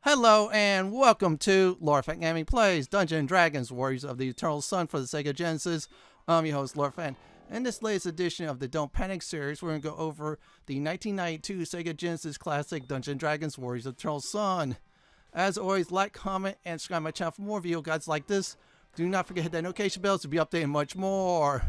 Hello and welcome to Lorfan Gaming Plays Dungeons and Dragons Warriors of the Eternal Sun for the SEGA Genesis. I'm your host Lorfan. In this latest edition of the Don't Panic series, we're going to go over the 1992 SEGA Genesis classic Dungeons and Dragons Warriors of the Eternal Sun. As always, like, comment, and subscribe to my channel for more video guides like this. Do not forget to hit that notification bell to be updated much more.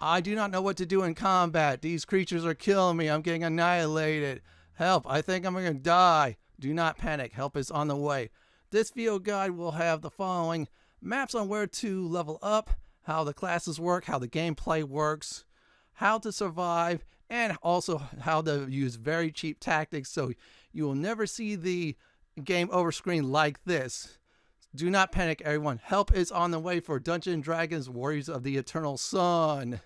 I do not know what to do in combat. These creatures are killing me. I'm getting annihilated. Help, I think I'm going to die. Do not panic. Help is on the way. This video guide will have the following: maps on where to level up, how the classes work, how the gameplay works, how to survive, and also how to use very cheap tactics so you will never see the game over screen like this. Do not panic, everyone. Help is on the way for Dungeons and Dragons Warriors of the Eternal Sun.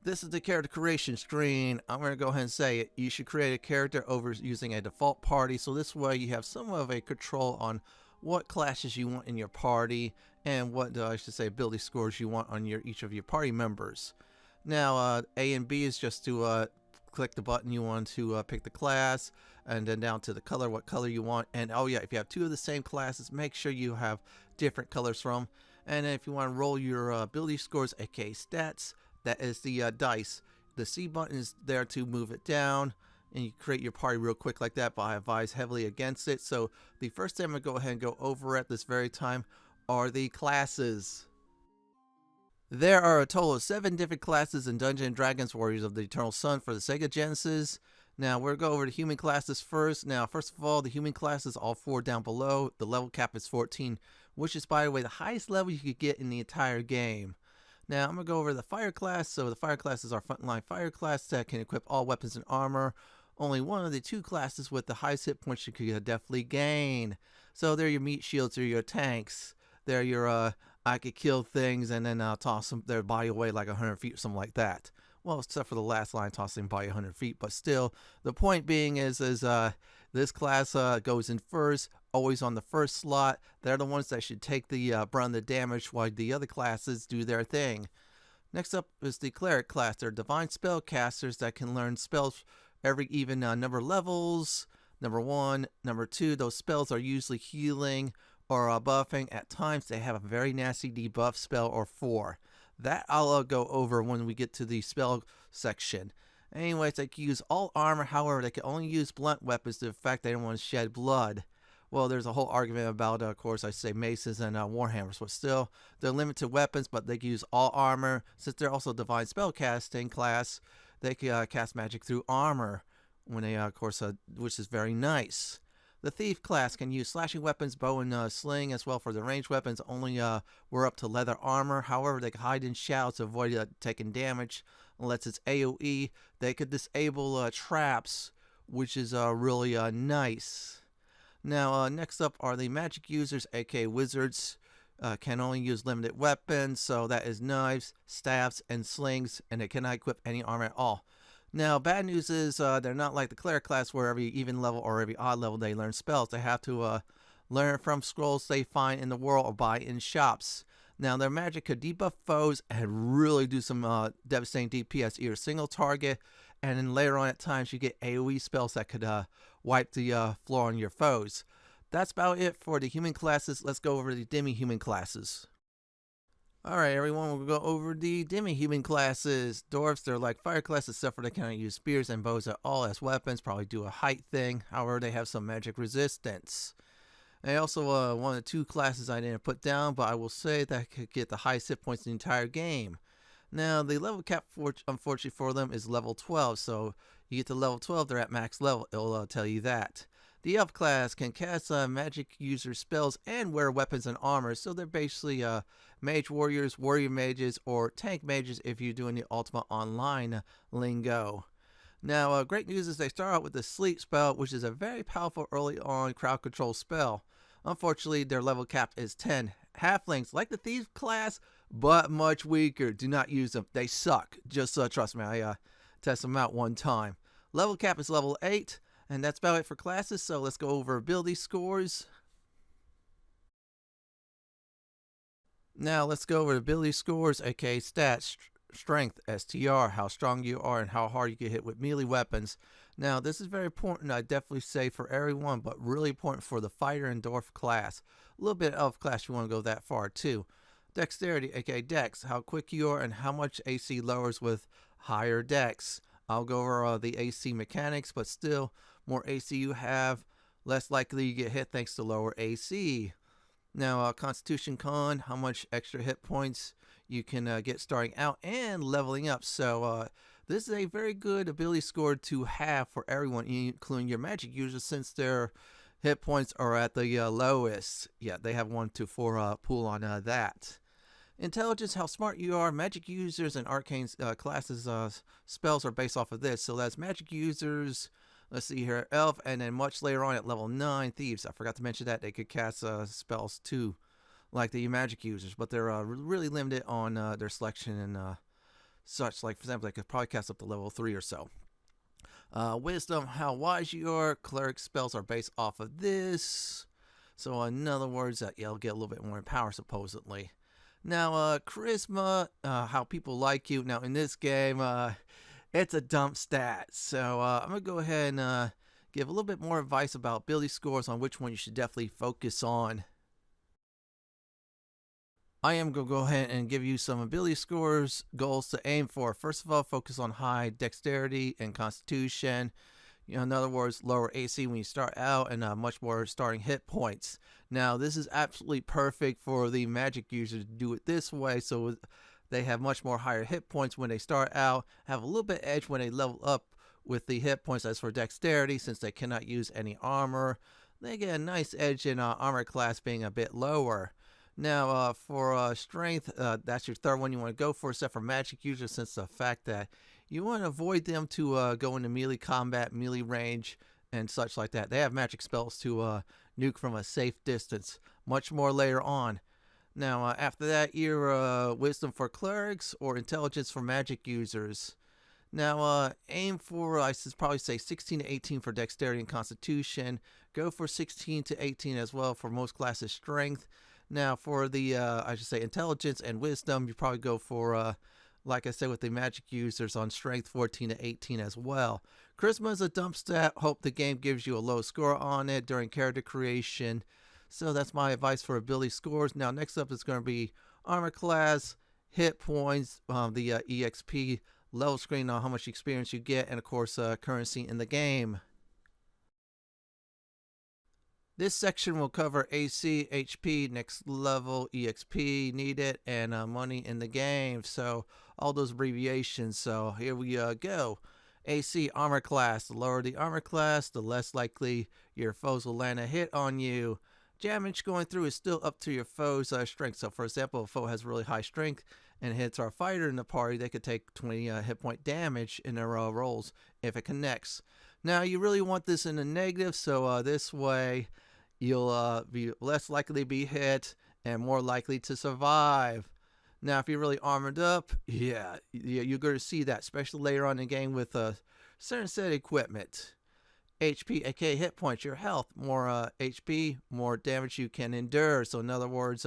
This is the character creation screen. I'm going to go ahead and say it. You should create a character over using a default party, so this way you have some of a control on what classes you want in your party and what I should say ability scores you want on each of your party members. Now A and B is just to click the button you want to pick the class, and then down to the color, what color you want. And oh yeah, if you have two of the same classes, make sure you have different colors from. And then if you want to roll your ability scores, aka stats, that is the dice. The C button is there to move it down, and you create your party real quick like that, but I advise heavily against it. So the first thing I'm going to go ahead and go over at this very time are the classes. There are a total of 7 different classes in Dungeons and Dragons Warriors of the Eternal Sun for the SEGA Genesis. Now we're going to go over the human classes first. Now first of all, the human classes, all 4 down below. The level cap is 14, which is, by the way, the highest level you could get in the entire game. Now I'm going to go over the fire class. So the fire class is our frontline fire class that can equip all weapons and armor. Only one of the 2 classes with the highest hit points you could definitely gain. So they're your meat shields, or your tanks. They're your I could kill things and then toss their body away like 100 feet or something like that. Well, except for the last line, tossing body 100 feet. But still, the point being is this class goes in first, always on the first slot. They're the ones that should take the brunt of the damage while the other classes do their thing. Next up is the cleric class. They're divine spellcasters that can learn spells every even number of levels. Number 1, number 2, those spells are usually healing or buffing. At times they have a very nasty debuff spell or 4. That I'll go over when we get to the spell section. Anyways, they can use all armor. However, they can only use blunt weapons to the fact they don't want to shed blood. Well, there's a whole argument about, of course, I say maces and warhammers, but still, they're limited weapons, but they can use all armor. Since they're also divine spellcasting class, they can cast magic through armor, when they, of course, which is very nice. The thief class can use slashing weapons, bow and sling, as well for the ranged weapons. Only we're up to leather armor. However, they can hide in shadows to avoid taking damage. Unless it's AoE, they could disable traps, which is really nice. Now, next up are the magic users, aka wizards. Can only use limited weapons, so that is knives, staffs, and slings, and they cannot equip any armor at all. Now, bad news is they're not like the cleric class where every even level or every odd level they learn spells. They have to learn from scrolls they find in the world or buy in shops. Now, their magic could debuff foes and really do some devastating DPS, either single target, and then later on at times you get AoE spells that could wipe the floor on your foes. That's about it for the human classes. Let's go over the demi-human classes. Alright everyone, we'll go over the demi-human classes. Dwarves, they're like fire classes, except for they cannot use spears and bows at all as weapons, probably do a height thing. However, they have some magic resistance. And also one of the 2 classes I didn't put down, but I will say that could get the highest hit points in the entire game. Now, the level cap, unfortunately for them, is level 12, so you get to level 12, they're at max level, it'll tell you that. The elf class can cast magic user spells and wear weapons and armor, so they're basically mage warriors, warrior mages, or tank mages if you're doing the Ultima Online lingo. Now, great news is they start out with the sleep spell, which is a very powerful early on crowd control spell. Unfortunately, their level cap is 10. Halflings, like the thief class, but much weaker. Do not use them. They suck. Just trust me, I tested them out one time. Level cap is level 8. And that's about it for classes, so let's go over ability scores. Now let's go over ability scores, aka stats. strength, STR, how strong you are and how hard you get hit with melee weapons. Now, this is very important, I definitely say, for everyone, but really important for the fighter and dwarf class. A little bit elf class, you want to go that far too. Dexterity, aka Dex, how quick you are and how much AC lowers with higher Dex. I'll go over the AC mechanics, but still, more AC you have, less likely you get hit thanks to lower AC. Now, Constitution Con, how much extra hit points you can get starting out and leveling up. So, this is a very good ability score to have for everyone, including your magic users, since their hit points are at the lowest. Yeah, they have 1 to 4 pool on that. Intelligence, how smart you are. Magic users and arcane classes spells are based off of this. So that's magic users. Let's see here, elf, and then much later on at level 9, thieves. I forgot to mention that they could cast spells too, like the magic users, but they're really limited on their selection and such. Like, for example, they could probably cast up to level 3 or so. Wisdom, how wise you are. Cleric spells are based off of this. So in other words, you'll get a little bit more power, supposedly. Now, charisma, how people like you. Now, in this game, it's a dump stat. So I'm going to go ahead and give a little bit more advice about ability scores on which one you should definitely focus on. I am going to go ahead and give you some ability scores goals to aim for. First of all, focus on high dexterity and constitution. In other words, lower AC when you start out and much more starting hit points. Now, this is absolutely perfect for the magic users to do it this way, so they have much more higher hit points when they start out, have a little bit edge when they level up with the hit points. As for dexterity, since they cannot use any armor, they get a nice edge in armor class being a bit lower. Now, for strength, that's your third one you want to go for, except for magic users, since the fact that you want to avoid them to go into melee combat, melee range, and such like that. They have magic spells to nuke from a safe distance. Much more later on. Now, after that, your wisdom for clerics or intelligence for magic users. Now, aim for, I should probably say 16 to 18 for dexterity and constitution. Go for 16 to 18 as well for most classes' strength. Now, for the, I should say, intelligence and wisdom, you probably go for, like I said, with the magic users on strength 14 to 18 as well. Charisma is a dump stat. Hope the game gives you a low score on it during character creation. So that's my advice for ability scores. Now, next up is going to be armor class, hit points, the EXP, level screen on how much experience you get, and of course, currency in the game. This section will cover AC, HP, next level, EXP needed, and money in the game. So all those abbreviations. So here we go. AC, armor class. The lower the armor class, the less likely your foes will land a hit on you. Damage going through is still up to your foe's strength. So for example, if a foe has really high strength and hits our fighter in the party, they could take 20 hit point damage in their rolls if it connects. Now, you really want this in the negative, so this way you'll be less likely to be hit and more likely to survive. Now, if you're really armored up, yeah, you're going to see that, especially later on in the game with a certain set of equipment. HP, aka hit points, your health. More HP, more damage you can endure. So in other words,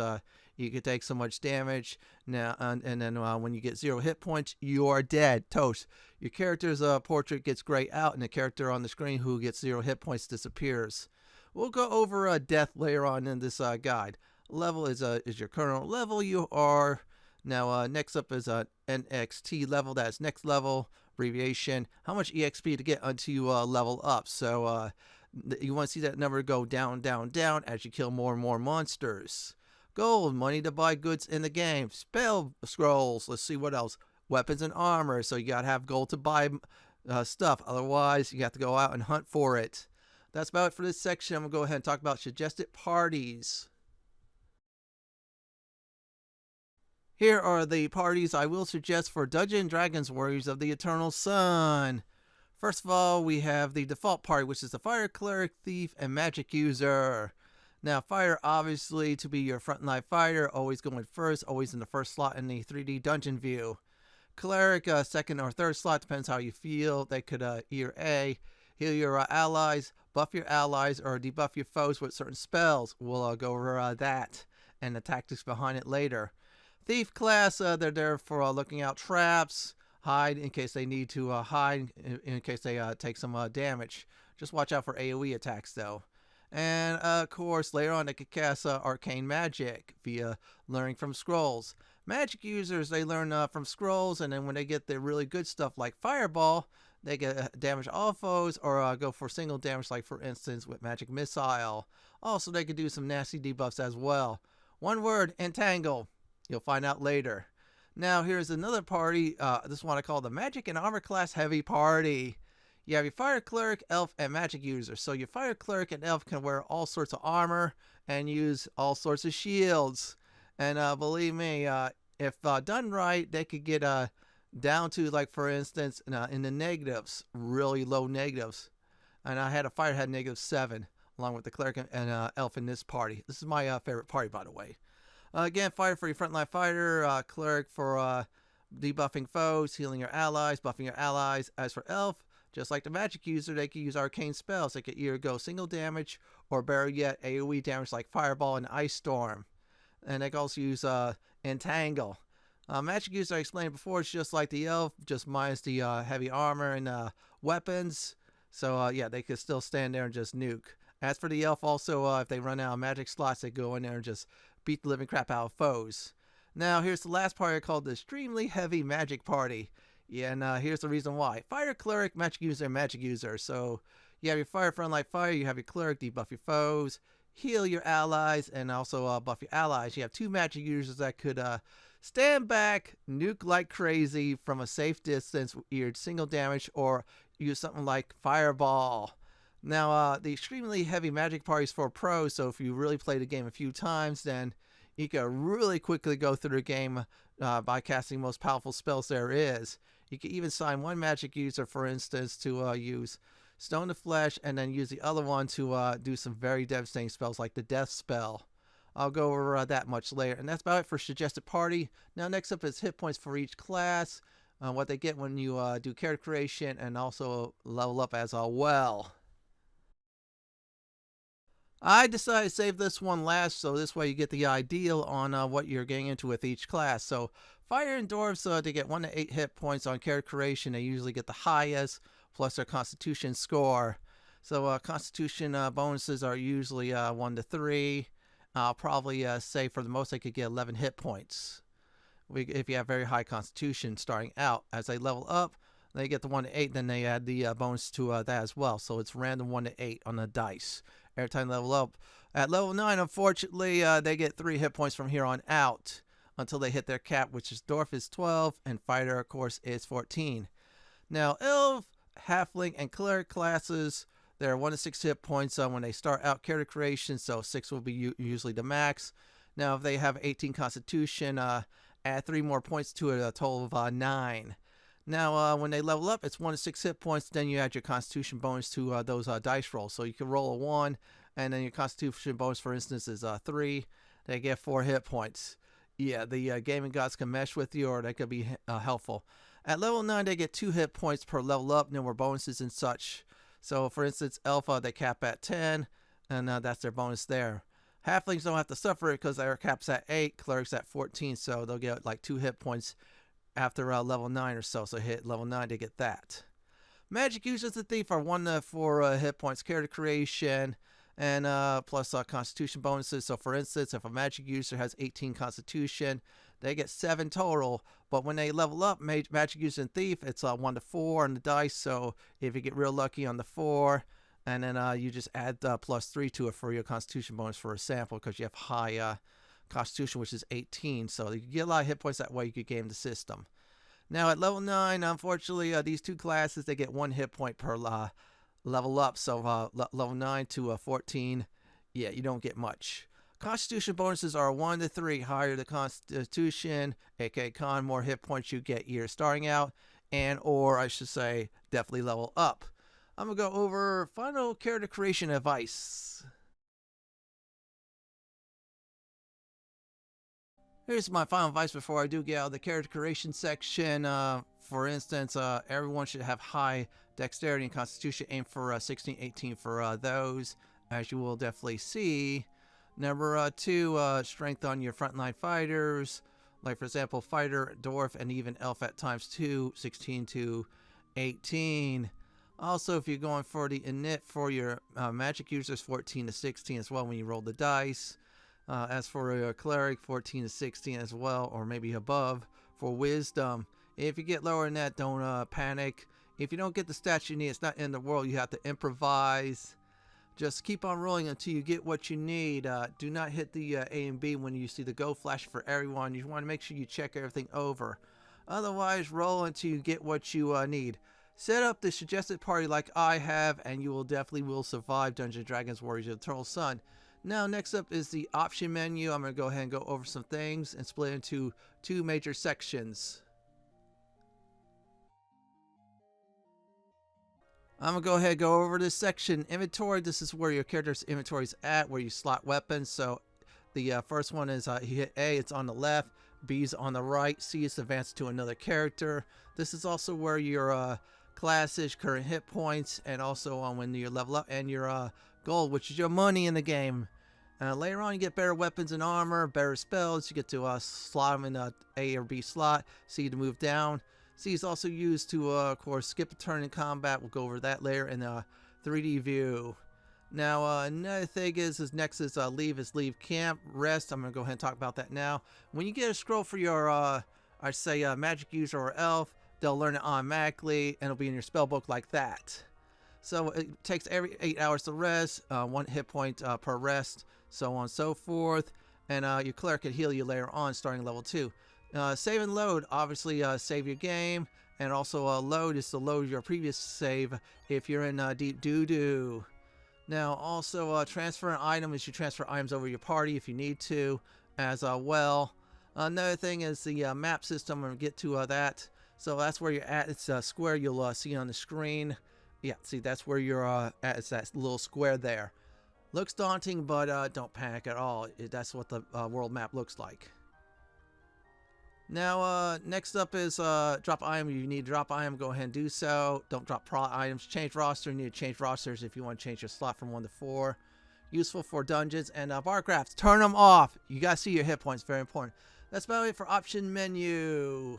you can take so much damage now, and then when you get 0 hit points, you are dead, toast. Your character's portrait gets grayed out, and the character on the screen who gets 0 hit points disappears. We'll go over death later on in this guide. Level is your current level you are. Now, next up is NXT level. That's next level. Abbreviation. How much EXP to get until you level up. So you want to see that number go down, down, down as you kill more and more monsters. Gold, money to buy goods in the game. Spell scrolls. Let's see what else. Weapons and armor. So you got to have gold to buy stuff. Otherwise, you have to go out and hunt for it. That's about it for this section. I'm going to go ahead and talk about suggested parties. Here are the parties I will suggest for Dungeons & Dragons Warriors of the Eternal Sun. First of all, we have the default party, which is the Fire, Cleric, Thief, and Magic User. Now, Fire, obviously, to be your frontline fighter, always going first, always in the first slot in the 3D dungeon view. Cleric, second or third slot, depends how you feel. They could either A, heal your allies, buff your allies, or debuff your foes with certain spells. We'll go over that and the tactics behind it later. Thief class, they're there for looking out traps, hide in case they need to hide, in case they take some damage. Just watch out for AoE attacks though. And of course, later on, they could cast arcane magic via learning from scrolls. Magic users, they learn from scrolls, and then when they get the really good stuff like Fireball, they get damage all foes or go for single damage, like for instance with Magic Missile. Also, they could do some nasty debuffs as well. One word, Entangle. You'll find out later. Now, here's another party. This one I call the Magic and Armor Class Heavy Party. You have your Fire Cleric, Elf, and Magic users. So your Fire Cleric and Elf can wear all sorts of armor and use all sorts of shields. And believe me, if done right, they could get down to, like, for instance, in the negatives, really low negatives. And I had a Fire had -7, along with the Cleric and Elf in this party. This is my favorite party, by the way. Again, Fire for your frontline fighter, Cleric for debuffing foes, healing your allies, buffing your allies. As for Elf, just like the Magic user, they can use arcane spells. They can either go single damage or better yet, AoE damage like Fireball and Ice Storm. And they can also use Entangle. Magic user, I explained before, it's just like the Elf, just minus the heavy armor and weapons. So yeah, they could still stand there and just nuke. As for the Elf, also, if they run out of magic slots, they go in there and just beat the living crap out of foes. Now, here's the last party called the Extremely Heavy Magic Party. Yeah, and here's the reason why. Fire Cleric, Magic User, Magic User. So, you have your Fire Frontline Fire, you have your Cleric, debuff your foes, heal your allies, and also buff your allies. You have 2 Magic Users that could stand back, nuke like crazy from a safe distance, either single damage or use something like Fireball. Now, the Extremely Heavy Magic Party is for pros, so if you really play the game a few times, then you can really quickly go through the game by casting most powerful spells there is. You can even assign one magic user, for instance, to use Stone to Flesh, and then use the other one to do some very devastating spells like the Death Spell. I'll go over that much later. And that's about it for Suggested Party. Now, next up is hit points for each class, what they get when you do character creation, and also level up as well. I decided to save this one last, so this way you get the ideal on what you're getting into with each class. So, Fire and Dwarves, they get 1 to 8 hit points on character creation. They usually get the highest, plus their Constitution score. So, Constitution bonuses are usually 1 to 3. I'll probably say for the most they could get 11 hit points. If you have very high Constitution starting out. As they level up, they get the 1 to 8, then they add the bonus to that as well. So, it's random 1 to 8 on the dice. Every time they level up. At level 9, unfortunately, they get 3 hit points from here on out until they hit their cap, which is Dwarf is 12, and Fighter, of course, is 14. Now, Elf, Halfling, and Cleric classes, they're 1 to 6 hit points when they start out character creation, so 6 will be usually the max. Now, if they have 18 Constitution, add 3 more points to it, a total of 9. Now, when they level up, it's 1 to 6 hit points. Then you add your Constitution bonus to those dice rolls. So you can roll a 1, and then your Constitution bonus, for instance, is 3. They get 4 hit points. Yeah, the gaming gods can mesh with you, or they could be helpful. At level 9, they get 2 hit points per level up. No more bonuses and such. So, for instance, Alpha, they cap at 10, and that's their bonus there. Halflings don't have to suffer it because their cap's at 8, Clerics at 14, so they'll get like 2 hit points after level 9 or so. So hit level 9 to get that. Magic users and Thief are 1 to 4 hit points character creation, and plus Constitution bonuses. So for instance, if a magic user has 18 Constitution, they get 7 total. But when they level up, magic user and Thief, it's 1 to 4 on the dice. So if you get real lucky on the 4, and then you just add plus 3 to it for your Constitution bonus for a sample, because you have high Constitution, which is 18, so you get a lot of hit points that way. You could game the system. Now at level 9, unfortunately, these 2 classes, they get 1 hit point per level up. So level 9 to 14, yeah, you don't get much. Constitution bonuses are 1 to 3. Higher the Constitution, aka Con, more hit points you get either starting out, and or I should say definitely level up. I'm gonna go over final character creation advice. Here's my final advice before I do get out of the character creation section. For instance, everyone should have high dexterity and constitution. Aim for 16, 18 for those, as you will definitely see. Number 2, strength on your frontline fighters. Like for example, fighter, dwarf, and even elf at times 2, 16 to 18. Also, if you're going for the init for your magic users, 14 to 16 as well when you roll the dice. As for your cleric, 14 to 16 as well, or maybe above. For wisdom, if you get lower than that, don't panic. If you don't get the stats you need, it's not in the world. You have to improvise. Just keep on rolling until you get what you need. Do not hit the A and B when you see the go flash for everyone. You want to make sure you check everything over. Otherwise, roll until you get what you need. Set up the suggested party like I have, and you will definitely survive Dungeons & Dragons Warriors of the Eternal Sun. Now, next up is the option menu. I'm going to go ahead and go over some things and split into 2 major sections. I'm going to go ahead and go over this section. Inventory, this is where your character's inventory is at, where you slot weapons. So the first one is you hit A, it's on the left, B is on the right, C is advanced to another character. This is also where your class is, current hit points, and also on when you level up, and your gold, which is your money in the game. Later on, you get better weapons and armor, better spells. You get to slot them in a A or B slot, C to move down. C is also used to, of course, skip a turn in combat. We'll go over that later in a 3D view. Now, another thing is next is leave camp, rest. I'm going to go ahead and talk about that now. When you get a scroll for your, magic user or elf, they'll learn it automatically, and it'll be in your spell book like that. So it takes every 8 hours to rest, 1 hit point per rest, so on and so forth. And your cleric can heal you later on, starting level 2. Save and load, obviously save your game, and also load is to load your previous save if you're in deep doo-doo. Now also transfer an item is you transfer items over your party if you need to as well. Another thing is the map system. I'm going to get to that. So that's where you're at. It's a square you'll see on the screen. Yeah, see, that's where you're at. It's that little square there. Looks daunting, but don't panic at all. That's what the world map looks like. Now, next up is drop item. You need to drop item, go ahead and do so. Don't drop items. Change roster. You need to change rosters if you want to change your slot from 1 to 4. Useful for dungeons. And bar graphs, turn them off. You got to see your hit points. Very important. That's about it for option menu.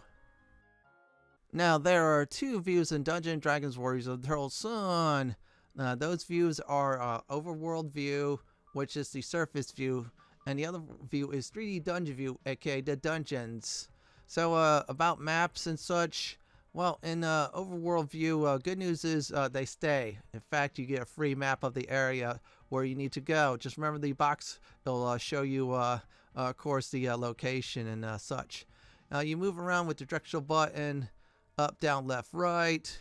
Now, there are 2 views in Dungeons & Dragons Warriors of the Eternal Sun. Those views are Overworld view, which is the surface view, and the other view is 3D dungeon view, aka the dungeons. So about maps and such, well, in Overworld view, good news is they stay. In fact, you get a free map of the area where you need to go. Just remember the box, it'll show you, of course, the location and such. You move around with the directional button, up, down, left, right.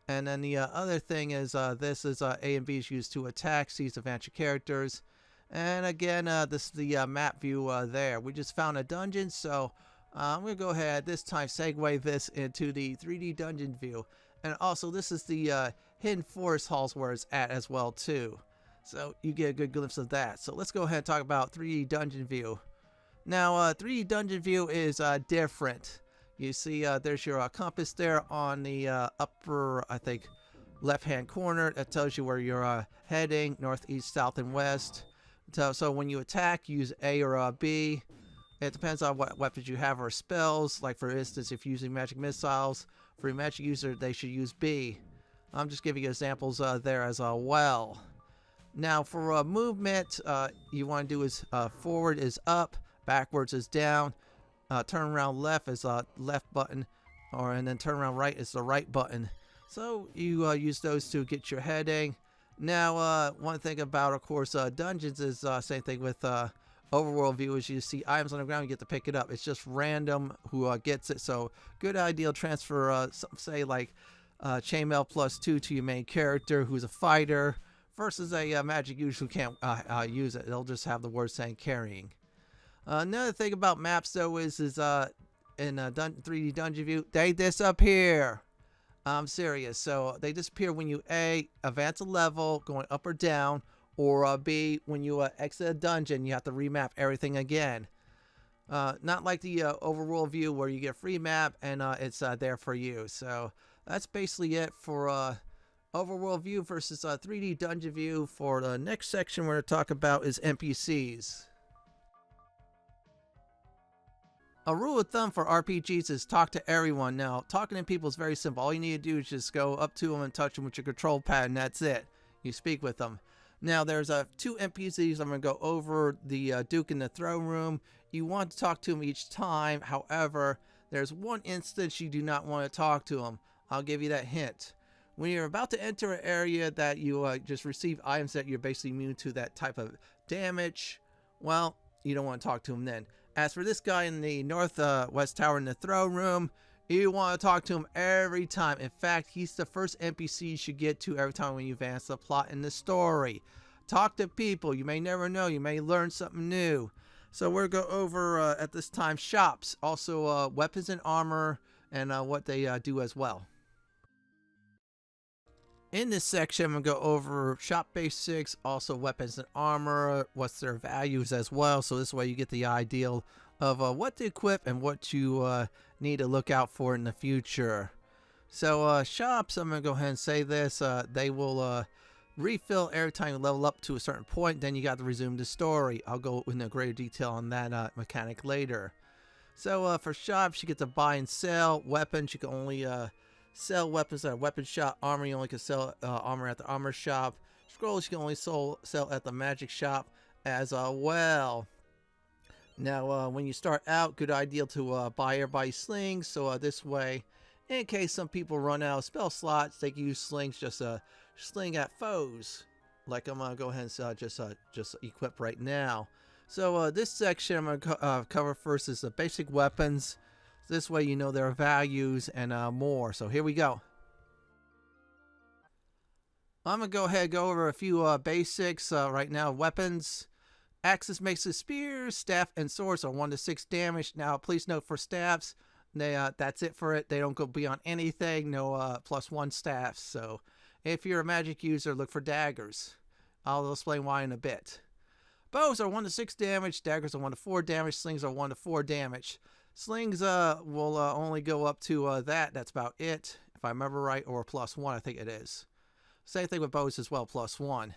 And then the other thing is this is A and B is used to attack, C is advance your characters. And again, this is the map view there. We just found a dungeon, so I'm going to go ahead this time segue this into the 3D dungeon view. And also, this is the hidden forest halls where it's at as well, too. So you get a good glimpse of that. So let's go ahead and talk about 3D dungeon view. Now, 3D dungeon view is different. You see there's your compass there on the upper, I think, left-hand corner. That tells you where you're heading, north, east, south, and west. So when you attack, use A or B. It depends on what weapons you have or spells. Like, for instance, if you're using magic missiles, for your magic user, they should use B. I'm just giving you examples there as well. Now, for movement, you want to do is forward is up, backwards is down. Turn around left is left button, and then turn around right is the right button. So you use those to get your heading. Now, one thing about, of course, dungeons is same thing with Overworld view. As you see items on the ground, you get to pick it up. It's just random who gets it. So good idea to transfer, say like chainmail +2 to your main character who's a fighter versus a magic user who can't use it. They'll just have the word saying carrying. Another thing about maps, though, is in 3D dungeon view, they disappear. I'm serious. So they disappear when you A, advance a level, going up or down, or B, when you exit a dungeon, you have to remap everything again. Not like the Overworld view where you get a free map and it's there for you. So that's basically it for Overworld view versus 3D dungeon view. For the next section we're going to talk about is NPCs. A rule of thumb for RPGs is talk to everyone. Now, talking to people is very simple. All you need to do is just go up to them and touch them with your control pad, and that's it. You speak with them. Now, there's two NPCs. I'm going to go over the Duke in the throne room. You want to talk to them each time. However, there's one instance you do not want to talk to them. I'll give you that hint. When you're about to enter an area that you just receive items that you're basically immune to that type of damage, well, you don't want to talk to them then. As for this guy in the northwest tower in the throne room, you want to talk to him every time. In fact, he's the first NPC you should get to every time when you advance the plot in the story. Talk to people. You may never know. You may learn something new. So we're going to go over, at this time, shops. Also, weapons and armor and what they do as well. In this section, I'm going to go over shop basics, also weapons and armor, what's their values as well. So this way you get the ideal of what to equip and what you need to look out for in the future. So shops, I'm going to go ahead and say this. They will refill every time you level up to a certain point. Then you got to resume the story. I'll go into greater detail on that mechanic later. So for shops, you get to buy and sell. Weapons, you can only sell weapons at a weapon shop. Armor, you only can sell armor at the armor shop. Scrolls, you can only sell at the magic shop as well. Now, when you start out, good idea to buy everybody's slings. So this way, in case some people run out of spell slots, they can use slings just sling at foes. Like I'm gonna go ahead and just equip right now. So this section I'm gonna cover first is the basic weapons. This way you know their values and more. So here we go. I'm going to go ahead and go over a few basics right now. Weapons. Axes makes the spears, staff, and swords are 1 to 6 damage. Now please note for staffs, that's it for it. They don't go beyond anything. No +1 staffs. So if you're a magic user, look for daggers. I'll explain why in a bit. Bows are 1 to 6 damage. Daggers are 1 to 4 damage. Slings are 1 to 4 damage. Slings will only go up to that. That's about it, if I remember right, or +1, I think it is. Same thing with bows as well, +1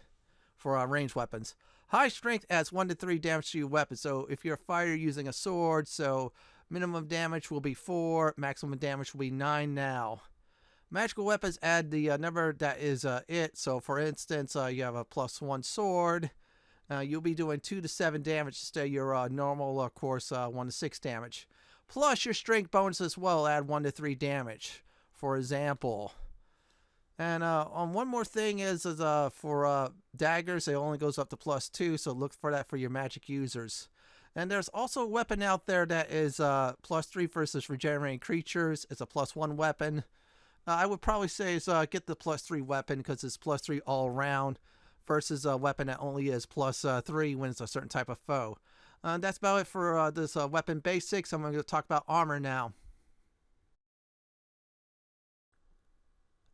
for ranged weapons. High strength adds 1 to 3 damage to your weapon. So if you're a fighter using a sword, so minimum damage will be 4, maximum damage will be 9 now. Magical weapons add the number that is it. So for instance, you have a +1 sword. You'll be doing 2 to 7 damage instead of your normal, of course, 1 to 6 damage. Plus your strength bonus as well, add 1 to 3 damage, for example. And on one more thing is for daggers, it only goes up to +2, so look for that for your magic users. And there's also a weapon out there that is +3 versus regenerating creatures. It's a +1 weapon. I would probably say is get the +3 weapon because it's +3 all around versus a weapon that only is +3 when it's a certain type of foe. That's about it for this weapon basics. I'm going to talk about armor now.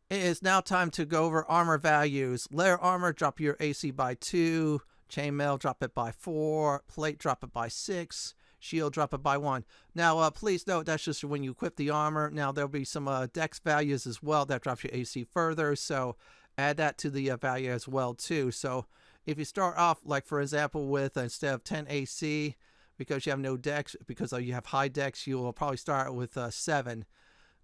It is now time to go over armor values. Layer armor, drop your AC by 2. Chainmail, drop it by 4. Plate, drop it by 6. Shield, drop it by 1. Now, please note that's just when you equip the armor. Now, there'll be some dex values as well that drops your AC further. So add that to the value as well too. So if you start off, like for example, with instead of 10 AC, because you have no dex, because you have high dex, you will probably start with 7.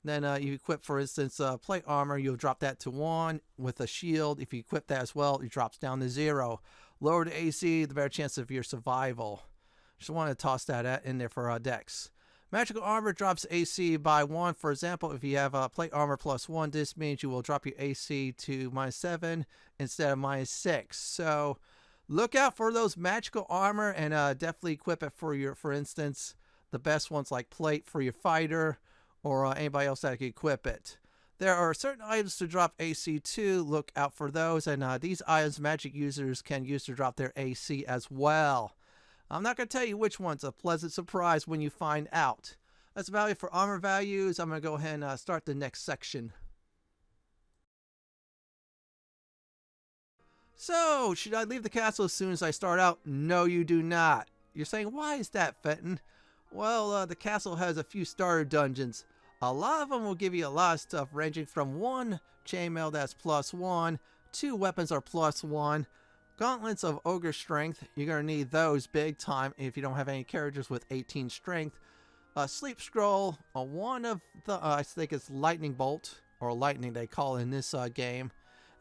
Then you equip, for instance, plate armor, you'll drop that to 1. With a shield, if you equip that as well, it drops down to 0. Lower the AC, the better chance of your survival. Just want to toss that in there for dex. Magical armor drops AC by 1. For example, if you have plate armor +1, this means you will drop your AC to -7 instead of -6. So look out for those magical armor and definitely equip it for your, for instance, the best ones like plate for your fighter or anybody else that can equip it. There are certain items to drop AC too. Look out for those. And these items magic users can use to drop their AC as well. I'm not going to tell you which one's a pleasant surprise when you find out. That's about it for armor values. I'm going to go ahead and start the next section. So, should I leave the castle as soon as I start out? No, you do not. You're saying, why is that, Fenton? Well, the castle has a few starter dungeons. A lot of them will give you a lot of stuff ranging from 1 chainmail that's +1, 2 weapons are +1, gauntlets of ogre strength, you're going to need those big time if you don't have any characters with 18 strength. sleep scroll, one of the, I think it's lightning bolt, or lightning they call it in this game,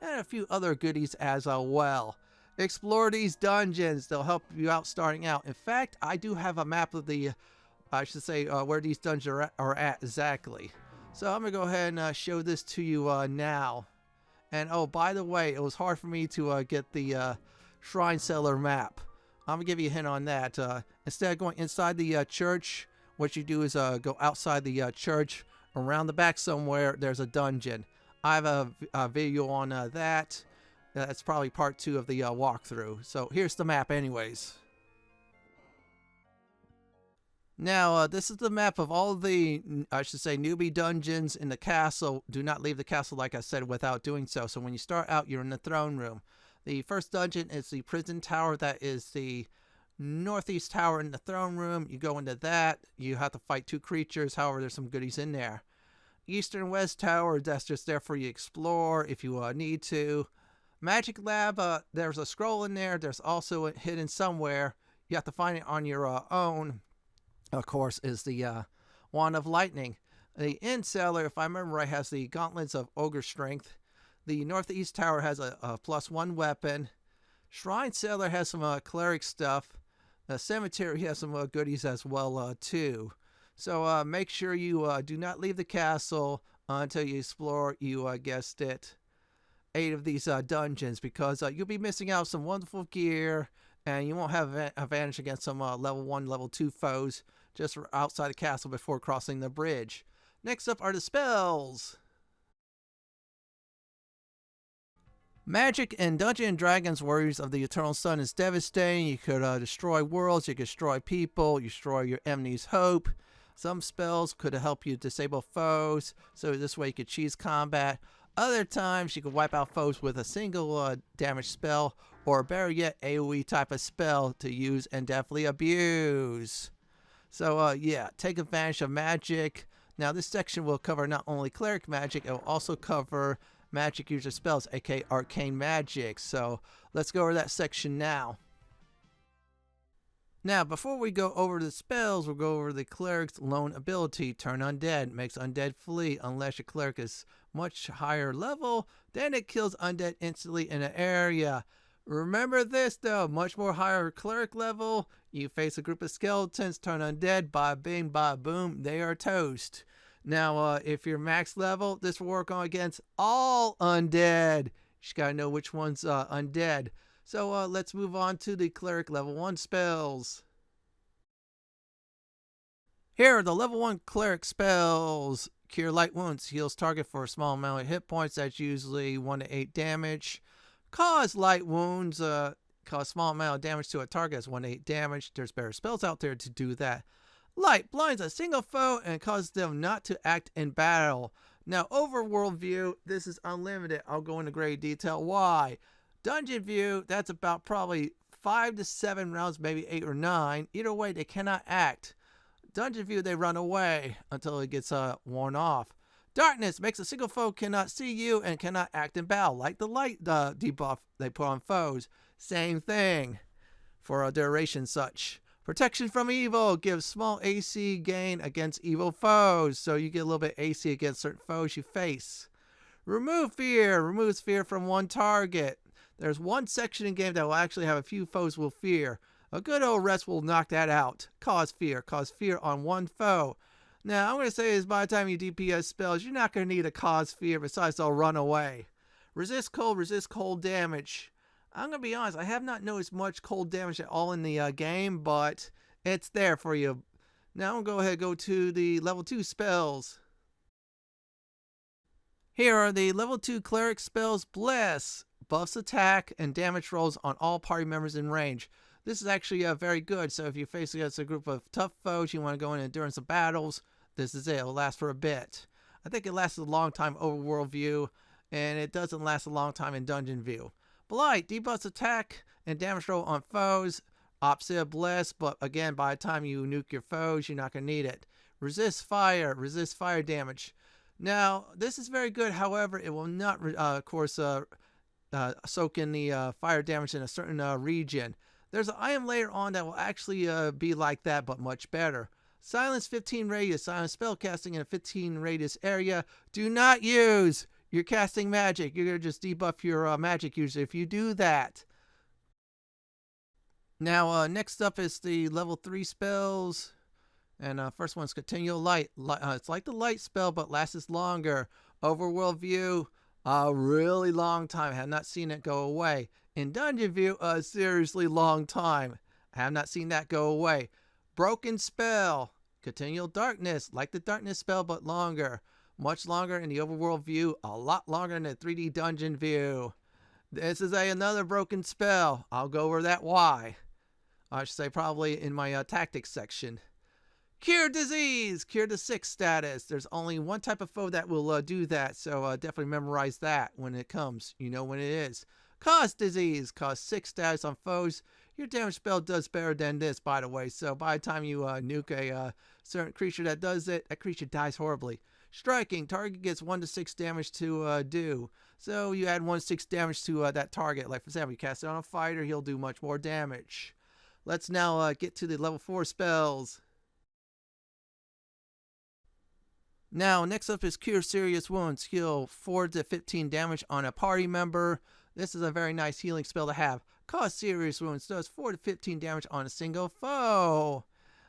and a few other goodies as well. Explore these dungeons, they'll help you out starting out. In fact, I do have a map of the, I should say, where these dungeons are at exactly. So I'm going to go ahead and show this to you now. And oh, by the way, it was hard for me to get the Shrine Cellar map. I'm going to give you a hint on that. Instead of going inside the church, what you do is go outside the church, around the back somewhere, there's a dungeon. I have a video on that. That's probably part 2 of the walkthrough. So here's the map anyways. Now, this is the map of all of the, I should say, newbie dungeons in the castle. Do not leave the castle, like I said, without doing so. So when you start out, you're in the throne room. The first dungeon is the prison tower. That is the northeast tower in the throne room. You go into that. You have to fight 2 creatures. However, there's some goodies in there. East and west tower, that's just there for you to explore if you need to. Magic lab, there's a scroll in there. There's also hidden somewhere. You have to find it on your own. Of course, is the Wand of Lightning. The Inn Cellar, if I remember right, has the Gauntlets of Ogre Strength. The Northeast Tower has a +1 weapon. Shrine Cellar has some cleric stuff. The Cemetery has some goodies as well, too. So make sure you do not leave the castle until you explore, you guessed it, 8 of these dungeons, because you'll be missing out some wonderful gear, and you won't have an advantage against some level 1, level 2 foes just outside the castle before crossing the bridge. Next up are the spells. Magic in Dungeons & Dragons Warriors of the Eternal Sun is devastating. You could destroy worlds, you could destroy people, you destroy your enemy's hope. Some spells could help you disable foes, so this way you could cheese combat. Other times you could wipe out foes with a single damage spell, or better yet, AoE type of spell to use and definitely abuse. So yeah, take advantage of magic. Now this section will cover not only cleric magic, it will also cover magic user spells, aka arcane magic. So let's go over that section now. Now, before we go over the spells, we'll go over the cleric's lone ability. Turn undead. Makes undead flee unless your cleric is much higher level. Then it kills undead instantly in an area. Remember this though, much more higher cleric level, you face a group of skeletons, turn undead, bada bing, bada boom, they are toast. Now, if you're max level, this will work on against all undead. You just gotta know which one's undead. So let's move on to the cleric level 1 spells. Here are the level 1 cleric spells. Cure Light Wounds, heals target for a small amount of hit points, that's usually 1 to 8 damage. Cause Light Wounds, cause small amount of damage to a target, that's 1 to 8 damage. There's better spells out there to do that. Light blinds a single foe and causes them not to act in battle. Now, Overworld view, this is unlimited. I'll go into great detail why. Dungeon view, that's about probably 5 to 7 rounds, maybe 8 or 9. Either way, they cannot act. Dungeon view, they run away until it gets worn off. Darkness makes a single foe cannot see you and cannot act in battle, like the light debuff they put on foes. Same thing for a duration such. Protection from evil gives small AC gain against evil foes, so you get a little bit AC against certain foes you face. Remove fear removes fear from one target. There's one section in game that will actually have a few foes will fear. A good old rest will knock that out. Cause fear on one foe. Now, I'm going to say is by the time you DPS spells, you're not going to need a cause fear, besides they'll run away. Resist cold damage. I'm going to be honest, I have not noticed much cold damage at all in the game, but it's there for you. Now I'm going to go ahead and go to the level 2 spells. Here are the level 2 cleric spells. Bless buffs attack and damage rolls on all party members in range. This is actually very good, so if you face against a group of tough foes, you want to go in and endurance of battles, this is it. It'll last for a bit. I think it lasts a long time Overworld view, and it doesn't last a long time in Dungeon view. Blight debuffs attack and damage roll on foes. Opposite of Bless, but again, by the time you nuke your foes, you're not going to need it. Resist fire damage. Now, this is very good, however, it will not, of course, soak in the fire damage in a certain region. There's an item later on that will actually be like that, but much better. Silence 15 radius. Silence spell casting in a 15 radius area. Do not use. You're casting magic. You're going to just debuff your magic user if you do that. Now, next up is the level 3 spells. And first one's Continual Light. It's like the light spell, but lasts longer. Overworld View, a really long time. I have not seen it go away. In Dungeon View, a seriously long time. I have not seen that go away. Broken Spell, Continual Darkness, like the Darkness spell, but longer. Much longer in the Overworld View, a lot longer in the 3D Dungeon View. This is another broken spell. I'll go over that why. I should say probably in my tactics section. Cure Disease, Cure the 6 status. There's only one type of foe that will do that, so definitely memorize that when it comes. You know when it is. Cause Disease, cause 6 status on foes. Your damage spell does better than this, by the way, so by the time you nuke a certain creature that does it, that creature dies horribly. Striking, target gets 1 to 6 damage to do. So you add 1 to 6 damage to that target. Like for example, you cast it on a fighter, he'll do much more damage. Let's now get to the level 4 spells. Now, next up is Cure Serious Wounds. Heal 4 to 15 damage on a party member. This is a very nice healing spell to have. Cause Serious Wounds does 4 to 15 damage on a single foe.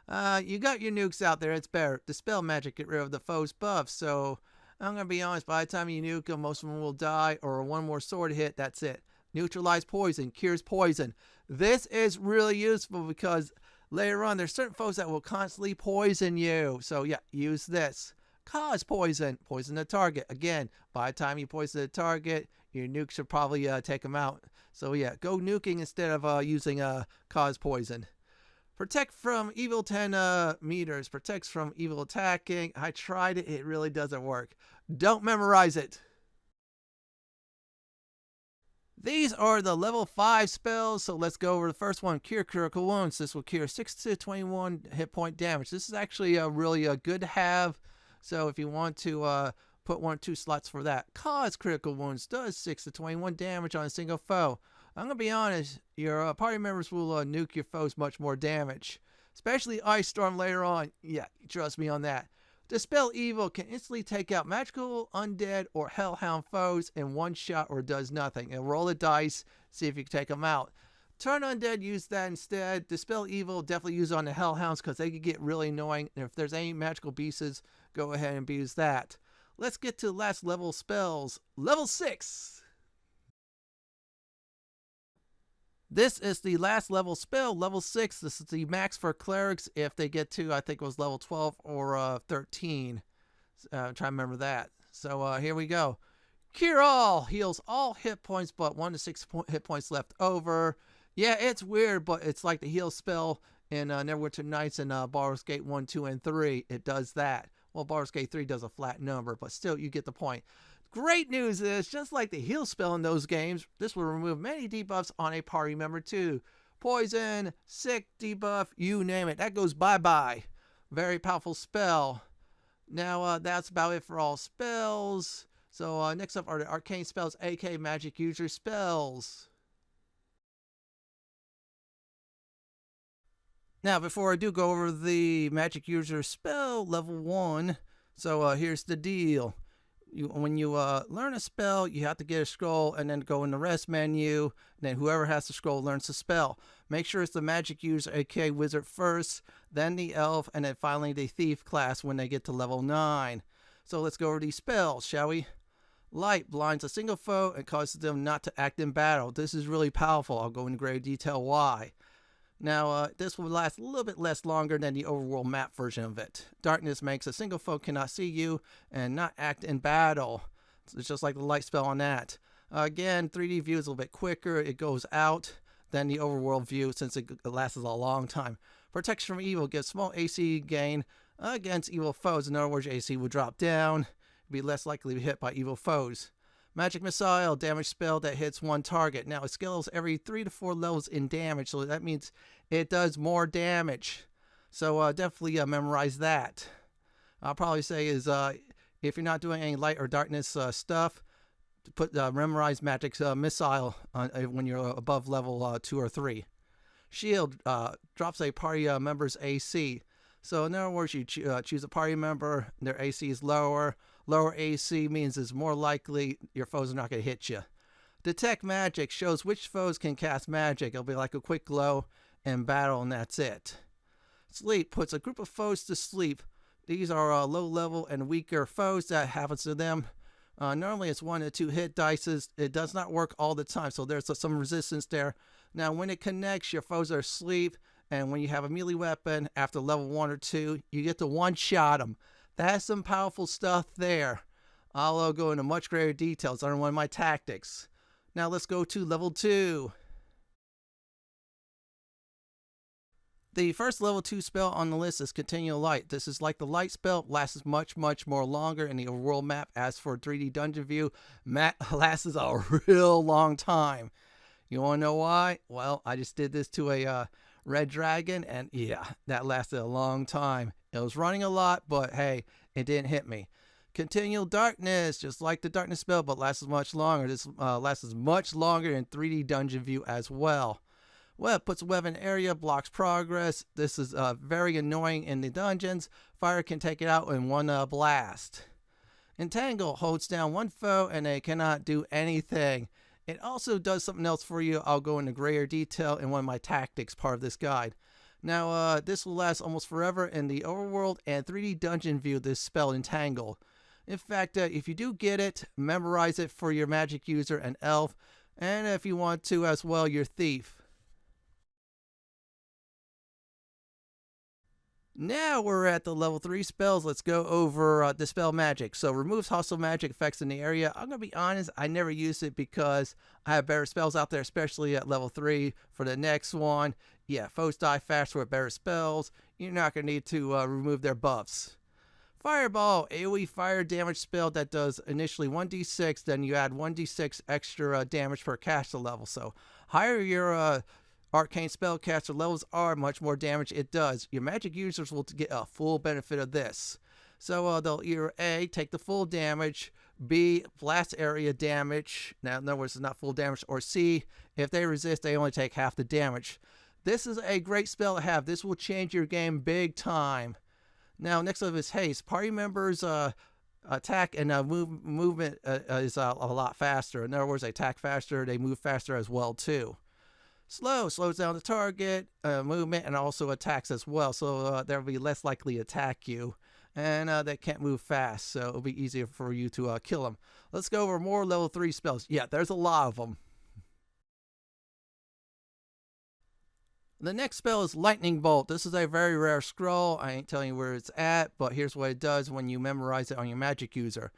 You got your nukes out there, it's better. Dispel magic, get rid of the foe's buff. So, I'm going to be honest, by the time you nuke them, most of them will die, or one more sword hit, that's it. Neutralize poison, cures poison. This is really useful because later on, there's certain foes that will constantly poison you. So, yeah, use this. Cause poison, poison the target. Again, by the time you poison the target, your nuke should probably take them out. So yeah, go nuking instead of using cause poison. Protect from evil 10 meters. Protects from evil attacking. I tried it, it really doesn't work. Don't memorize it. These are the level 5 spells, so let's go over the first one, Cure Critical Wounds. This will cure 6 to 21 hit point damage. This is actually really good to have. So if you want to put 1 or 2 slots for that. Cause Critical Wounds does 6 to 21 damage on a single foe. I'm going to be honest, your party members will nuke your foes much more damage. Especially Ice Storm later on. Yeah, trust me on that. Dispel Evil can instantly take out magical, undead, or hellhound foes in one shot or does nothing. And roll the dice, see if you can take them out. Turn Undead, use that instead. Dispel Evil, definitely use on the hellhounds because they can get really annoying. And if there's any magical beasts, go ahead and use that. Let's get to the last level spells. Level 6. This is the last level spell, level 6. This is the max for clerics if they get to, I think it was level 12 or 13. I'm trying to remember that. So here we go. Cure All heals all hit points but 1 to 6 hit points left over. Yeah, it's weird, but it's like the heal spell in Neverwinter Nights and Baldur's Gate 1, 2, and 3. It does that. Well, Baldur's Gate 3 does a flat number, but still, you get the point. Great news is, just like the heal spell in those games, this will remove many debuffs on a party member too. Poison, sick debuff, you name it. That goes bye-bye. Very powerful spell. Now, that's about it for all spells. So, next up are the Arcane spells, aka Magic User spells. Now, before I do go over the Magic User spell, level 1, so here's the deal. When you learn a spell, you have to get a scroll and then go in the rest menu. And then whoever has the scroll learns the spell. Make sure it's the Magic User, aka Wizard first, then the Elf, and then finally the Thief class when they get to level 9. So let's go over these spells, shall we? Light blinds a single foe and causes them not to act in battle. This is really powerful. I'll go into great detail why. Now, this will last a little bit less longer than the Overworld map version of it. Darkness makes a single foe cannot see you and not act in battle. So it's just like the light spell on that. Again, 3D view is a little bit quicker. It goes out than the Overworld view since it lasts a long time. Protection from evil gives small AC gain against evil foes. In other words, your AC will drop down. Be less likely to be hit by evil foes. Magic Missile, damage spell that hits one target. Now, it scales every 3 to 4 levels in damage, so that means it does more damage. So definitely memorize that. I'll probably say is if you're not doing any light or darkness stuff, memorize Magic Missile when you're above level 2 or 3. Shield drops a party member's AC. So in other words, you choose a party member, their AC is lower. Lower AC means it's more likely your foes are not going to hit you. Detect magic shows which foes can cast magic. It'll be like a quick glow in battle, and that's it. Sleep puts a group of foes to sleep. These are low level and weaker foes. That happens to them. Normally it's 1 to 2 hit dice. It does not work all the time, so there's some resistance there. Now when it connects, your foes are asleep, and when you have a melee weapon after level 1 or 2, you get to one-shot them. That's some powerful stuff there. I'll go into much greater details on one of my tactics. Now let's go to level 2. The first level 2 spell on the list is Continual Light. This is like the light spell, lasts much more longer in the overworld map. As for 3D dungeon view, lasts a real long time. You want to know why? Well, I just did this to a red dragon, and yeah, that lasted a long time. It was running a lot, but hey, it didn't hit me. Continual Darkness, just like the darkness spell, but lasts much longer. This lasts much longer in 3D dungeon view as well. Web puts web in area, blocks progress. This is very annoying in the dungeons. Fire can take it out in one blast. Entangle holds down one foe and they cannot do anything. It also does something else for you. I'll go into greater detail in one of my tactics part of this guide. Now, this will last almost forever in the overworld and 3D dungeon view, this spell Entangle. In fact, if you do get it, memorize it for your magic user and elf, and if you want to as well, your thief. Now we're at the level 3 spells. Let's go over Dispel Magic. So removes hostile magic effects in the area. I'm going to be honest, I never use it because I have better spells out there, especially at level 3. For the next one, yeah, foes die faster with better spells. You're not going to need to remove their buffs. Fireball, AoE fire damage spell that does initially 1d6, then you add 1d6 extra damage per caster level. So higher your Arcane spellcaster levels are, much more damage it does. Your magic users will get a full benefit of this. So they'll either A, take the full damage, B, blast area damage. Now, in other words, it's not full damage. Or C, if they resist, they only take half the damage. This is a great spell to have. This will change your game big time. Now, next up is Haste. Party members' attack and movement is a lot faster. In other words, they attack faster, they move faster as well, too. Slow slows down the target movement and also attacks as well, so they'll be less likely to attack you, and they can't move fast, so it'll be easier for you to kill them. Let's go over more level 3 spells. Yeah, there's a lot of them. The next spell is Lightning Bolt. This is a very rare scroll. I ain't telling you where it's at, but here's what it does when you memorize it on your magic user.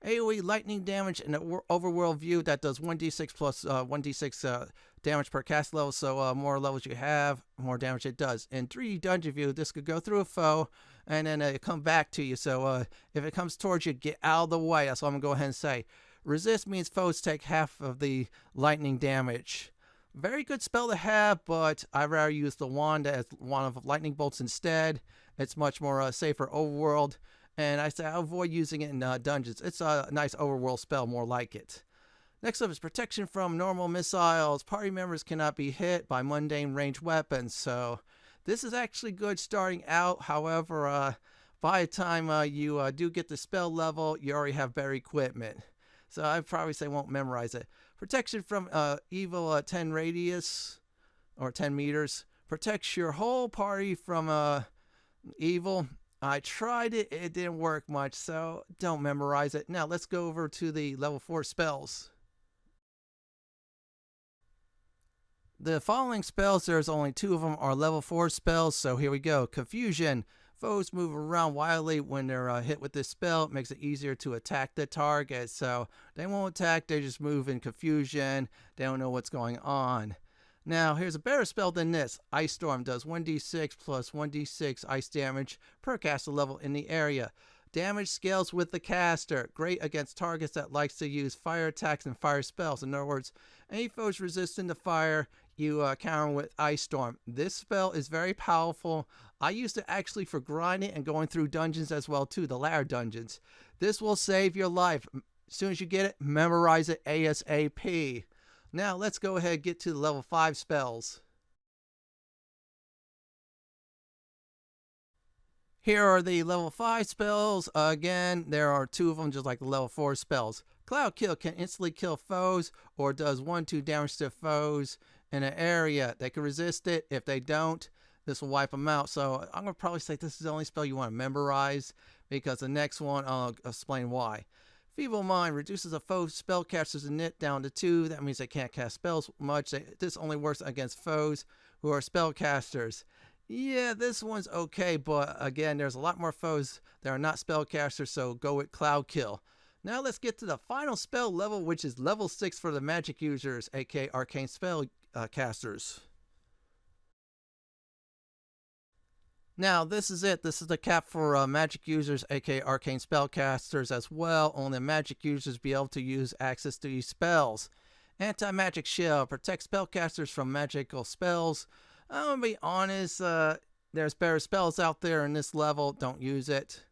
AoE lightning damage in the overworld view that does 1d6 plus 1d6 damage per cast level. So more levels you have, more damage it does. In 3D dungeon view, this could go through a foe and then it come back to you. So if it comes towards you, get out of the way. That's what I'm going to go ahead and say. Resist means foes take half of the lightning damage. Very good spell to have, but I'd rather use the wand as one of lightning bolts instead. It's much more safer overworld. And I say I avoid using it in dungeons. It's a nice overworld spell, more like it. Next up is Protection from Normal Missiles. Party members cannot be hit by mundane ranged weapons. So this is actually good starting out. However, by the time you do get the spell level, you already have better equipment. So I'd probably say won't memorize it. Protection from evil 10 radius or 10 meters. Protects your whole party from evil. I tried it, it didn't work much, so don't memorize it. Now let's go over to the level 4 spells. The following spells, there's only 2 of them, are level 4 spells, so here we go. Confusion. Foes move around wildly when they're hit with this spell. It makes it easier to attack the target, so they won't attack, they just move in confusion. They don't know what's going on. Now, here's a better spell than this. Ice Storm does 1d6 plus 1d6 ice damage per caster level in the area. Damage scales with the caster. Great against targets that likes to use fire attacks and fire spells. In other words, any foes resistant to fire, you counter with Ice Storm. This spell is very powerful. I used it actually for grinding and going through dungeons as well too, the ladder dungeons. This will save your life. As soon as you get it, memorize it ASAP. Now let's go ahead and get to the level 5 spells. Here are the level 5 spells. Again, there are 2 of them just like the level 4 spells. Cloud Kill can instantly kill foes or does 1-2 damage to foes in an area. They can resist it. If they don't, this will wipe them out. So I'm going to probably say this is the only spell you want to memorize, because the next one I'll explain why. Feeble Mind reduces a foe's spellcaster's init down to 2. That means they can't cast spells much. This only works against foes who are spellcasters. Yeah, this one's okay, but again, there's a lot more foes that are not spellcasters, so go with Cloud Kill. Now let's get to the final spell level, which is level 6 for the magic users, aka Arcane spell casters. Now this is it. This is the cap for magic users, aka Arcane spellcasters as well. Only magic users be able to use access to these spells. Anti-magic shield protects spellcasters from magical spells. I'm gonna be honest, there's better spells out there in this level. Don't use it.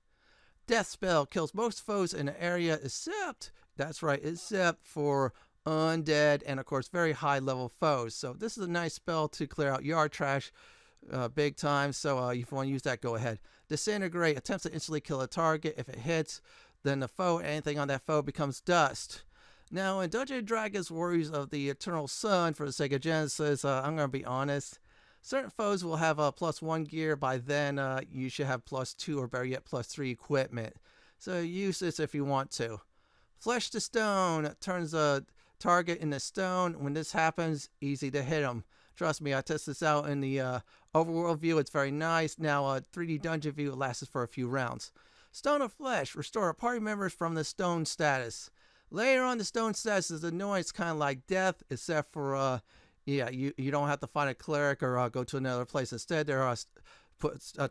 Death spell kills most foes in an area except, that's right, except for undead and of course very high level foes. So this is a nice spell to clear out yard trash big time. So if you want to use that, go ahead. Disintegrate attempts to instantly kill a target. If it hits, then the foe, anything on that foe becomes dust. Now in Dungeons & Dragons Warriors of the Eternal Sun for the SEGA Genesis, I'm going to be honest, certain foes will have +1 gear. By then, you should have +2 or better yet +3 equipment. So use this if you want to. Flesh to Stone turns a target into stone. When this happens, easy to hit them. Trust me, I tested this out in the Overworld view. It's very nice. Now, 3D dungeon view lasts for a few rounds. Stone of Flesh restore party members from the stone status. Later on, the stone status is annoying. It's kind of like death, except for yeah, you don't have to find a cleric or go to another place. Instead, they're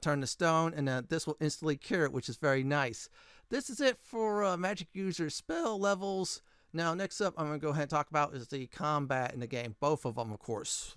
turn to stone, and this will instantly cure it, which is very nice. This is it for magic user spell levels. Now, next up, I'm going to go ahead and talk about is the combat in the game. Both of them, of course.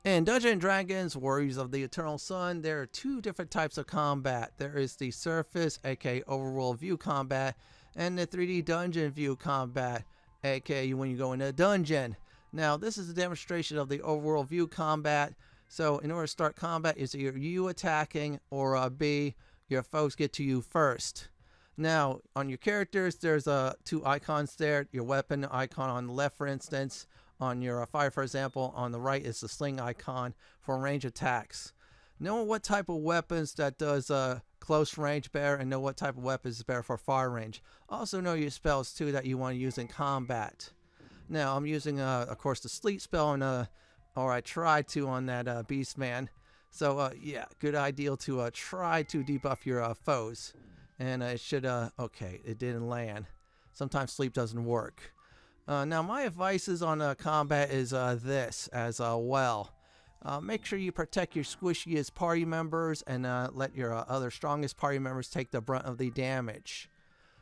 In Dungeons & Dragons Warriors of the Eternal Sun, there are 2 different types of combat. There is the surface, aka Overworld view combat, and the 3D dungeon view combat, aka when you go into a dungeon. Now, this is a demonstration of the Overworld view combat. So, in order to start combat, is either you attacking or B, your foes get to you first. Now, on your characters, there's 2 icons there. Your weapon icon on the left, for instance. On your fire, for example, on the right is the sling icon for range attacks. Know what type of weapons that does close range better, and know what type of weapons is better for far range. Also know your spells too that you want to use in combat. Now I'm using of course the sleep spell on or I tried to on that Beastman. So yeah, good idea to try to debuff your foes. And it should okay, it didn't land. Sometimes sleep doesn't work. Now my advice is on combat is this as well. Make sure you protect your squishiest party members and let your other strongest party members take the brunt of the damage.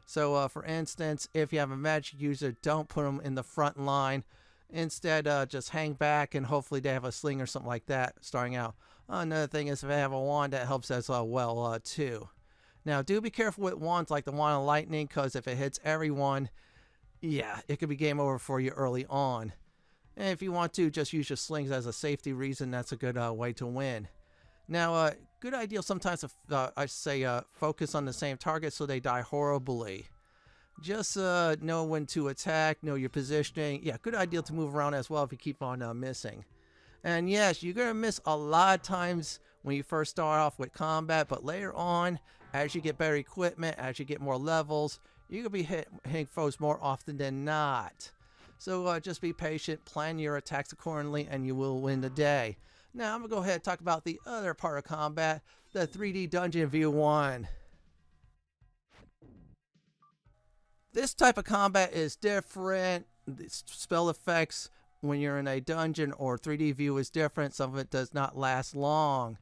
So for instance, if you have a magic user, don't put them in the front line. Instead, just hang back and hopefully they have a sling or something like that starting out. Another thing is if they have a wand, that helps as well too. Now do be careful with wands like the wand of lightning, because if it hits everyone, yeah, it could be game over for you early on. And if you want to, just use your slings as a safety reason. That's a good way to win. Now, good idea sometimes to, I say, focus on the same target so they die horribly. Just know when to attack, know your positioning. Yeah, good idea to move around as well if you keep on missing. And yes, you're going to miss a lot of times when you first start off with combat, but later on, as you get better equipment, as you get more levels, you're going to be hitting foes more often than not. So just be patient, plan your attacks accordingly, and you will win the day. Now I'm going to go ahead and talk about the other part of combat, the 3D Dungeon View 1. This type of combat is different. The spell effects when you're in a dungeon or 3D view is different. Some of it does not last long.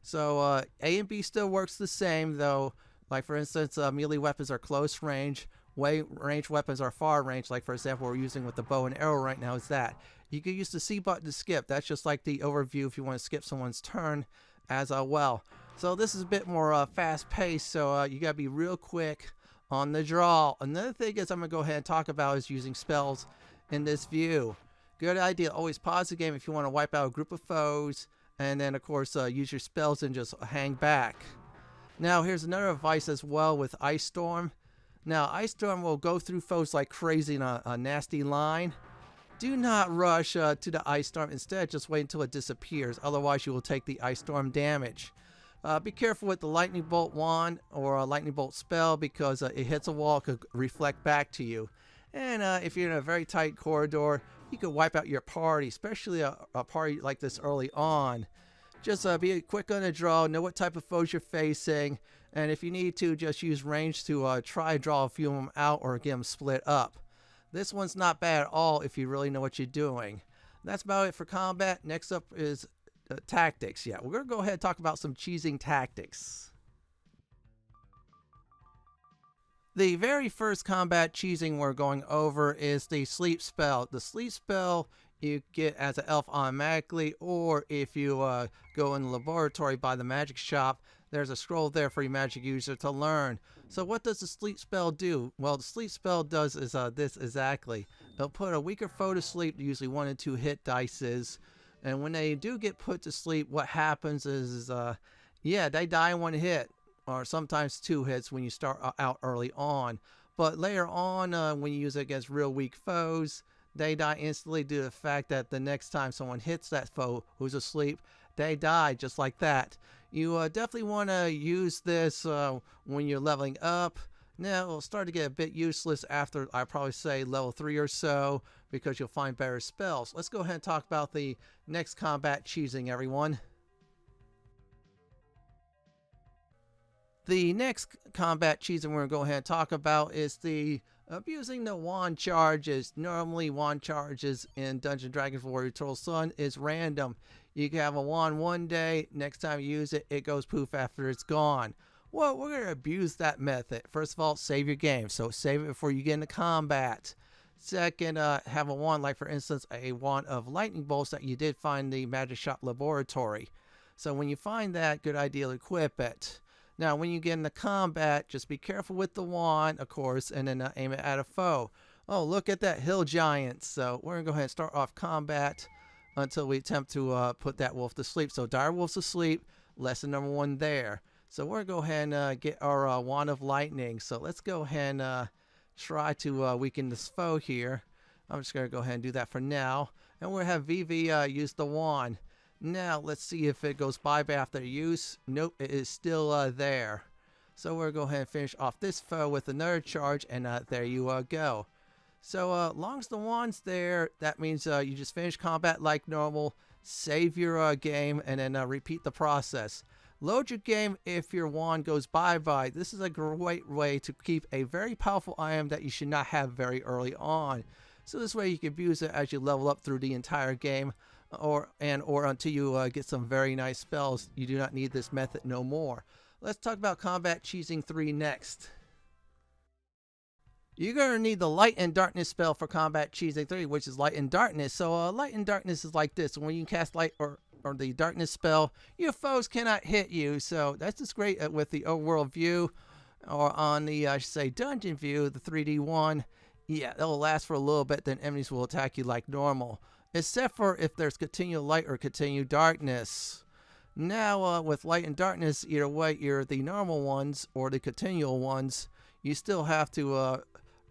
So A and B still works the same though. Like for instance, melee weapons are close range. Range weapons are far range. Like for example, we're using with the bow and arrow right now is that. You can use the C button to skip. That's just like the overview if you want to skip someone's turn as well. So this is a bit more fast paced. So you gotta be real quick on the draw. Another thing is I'm gonna go ahead and talk about is using spells in this view. Good idea. Always pause the game if you want to wipe out a group of foes. And then, of course, use your spells and just hang back. Now, here's another advice as well with Ice Storm. Now, Ice Storm will go through foes like crazy in a nasty line. Do not rush to the Ice Storm. Instead, just wait until it disappears. Otherwise, you will take the Ice Storm damage. Be careful with the Lightning Bolt wand or a Lightning Bolt spell because it hits a wall, it could reflect back to you. And if you're in a very tight corridor, you could wipe out your party, especially a party like this early on. Just be quick on the draw, know what type of foes you're facing, and if you need to, just use range to try draw a few of them out or get them split up. This one's not bad at all if you really know what you're doing. That's about it for combat. Next up is tactics. Yeah, we're going to go ahead and talk about some cheesing tactics. The very first combat cheesing we're going over is the sleep spell. The sleep spell you get as an elf automatically, or if you go in the laboratory by the magic shop, there's a scroll there for your magic user to learn. So what does the sleep spell do? Well, the sleep spell does is this exactly. It'll put a weaker foe to sleep, usually 1 and 2 hit dices. And when they do get put to sleep, what happens is yeah, they die in 1 hit, or sometimes 2 hits when you start out early on. But later on, when you use it against real weak foes, they die instantly due to the fact that the next time someone hits that foe who's asleep, they die just like that. You definitely want to use this when you're leveling up. Now, it'll start to get a bit useless after, I probably say, level 3 or so, because you'll find better spells. Let's go ahead and talk about the next combat cheesing, everyone. The next combat cheesing we're going to go ahead and talk about is the abusing the wand charges. Normally, wand charges in Dungeons & Dragons Warrior Eternal Sun is random. You can have a wand one day, next time you use it, it goes poof after it's gone. Well, we're going to abuse that method. First of all, save your game. So save it before you get into combat. Second, have a wand, like for instance, a wand of lightning bolts that you did find in the Magic Shop Laboratory. So when you find that, good idea to equip it. Now, when you get into combat, just be careful with the wand, of course, and then aim it at a foe. Oh, look at that hill giant. So we're going to go ahead and start off combat until we attempt to put that wolf to sleep. So dire wolf's asleep, lesson number 1 there. So we're going to go ahead and get our wand of lightning. So let's go ahead and try to weaken this foe here. I'm just going to go ahead and do that for now. And we're going to have Vivi use the wand. Now, let's see if it goes bye-bye after use. Nope, it is still there. So we're going to go ahead and finish off this foe with another charge, and there you go. So, long as the wand's there, that means you just finish combat like normal, save your game, and then repeat the process. Load your game if your wand goes bye-bye. This is a great way to keep a very powerful item that you should not have very early on. So this way you can abuse it as you level up through the entire game, or until you get some very nice spells. You do not need this method no more. Let's talk about combat cheesing 3 next. You're going to need the light and darkness spell for combat cheesing 3, which is light and darkness. So light and darkness is like this. When you cast light or the darkness spell, your foes cannot hit you. So that's just great with the overworld view, or on the I should say dungeon view, the 3D one. Yeah, it'll last for a little bit, then enemies will attack you like normal, except for if there's continual light or continued darkness. Now, with light and darkness, either way, you're the normal ones or the continual ones, you still have to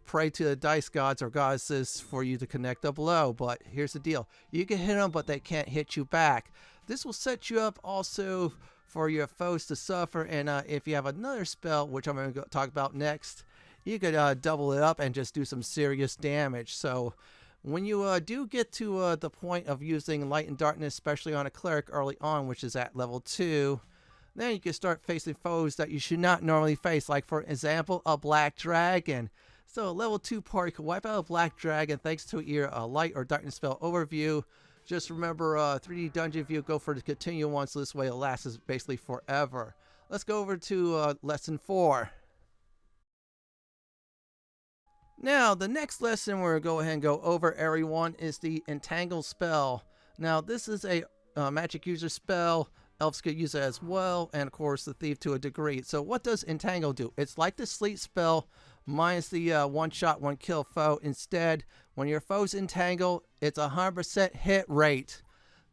pray to the dice gods or goddesses for you to connect up low. But here's the deal. You can hit them, but they can't hit you back. This will set you up also for your foes to suffer. And if you have another spell, which I'm going to talk about next, you could double it up and just do some serious damage. So when you do get to the point of using light and darkness, especially on a cleric early on, which is at level 2, then you can start facing foes that you should not normally face. Like, for example, a black dragon. So a level 2 party can wipe out a black dragon thanks to your light or darkness spell overview. Just remember 3D dungeon view, go for the continual one, so this way it lasts basically forever. Let's go over to lesson 4. Now, the next lesson we're going to go ahead and go over, everyone, is the Entangle spell. Now, this is a magic user spell. Elves could use it as well, and of course the thief to a degree. So what does Entangle do? It's like the sleep spell minus the one shot, one kill foe. Instead, when your foes entangle, it's 100% hit rate.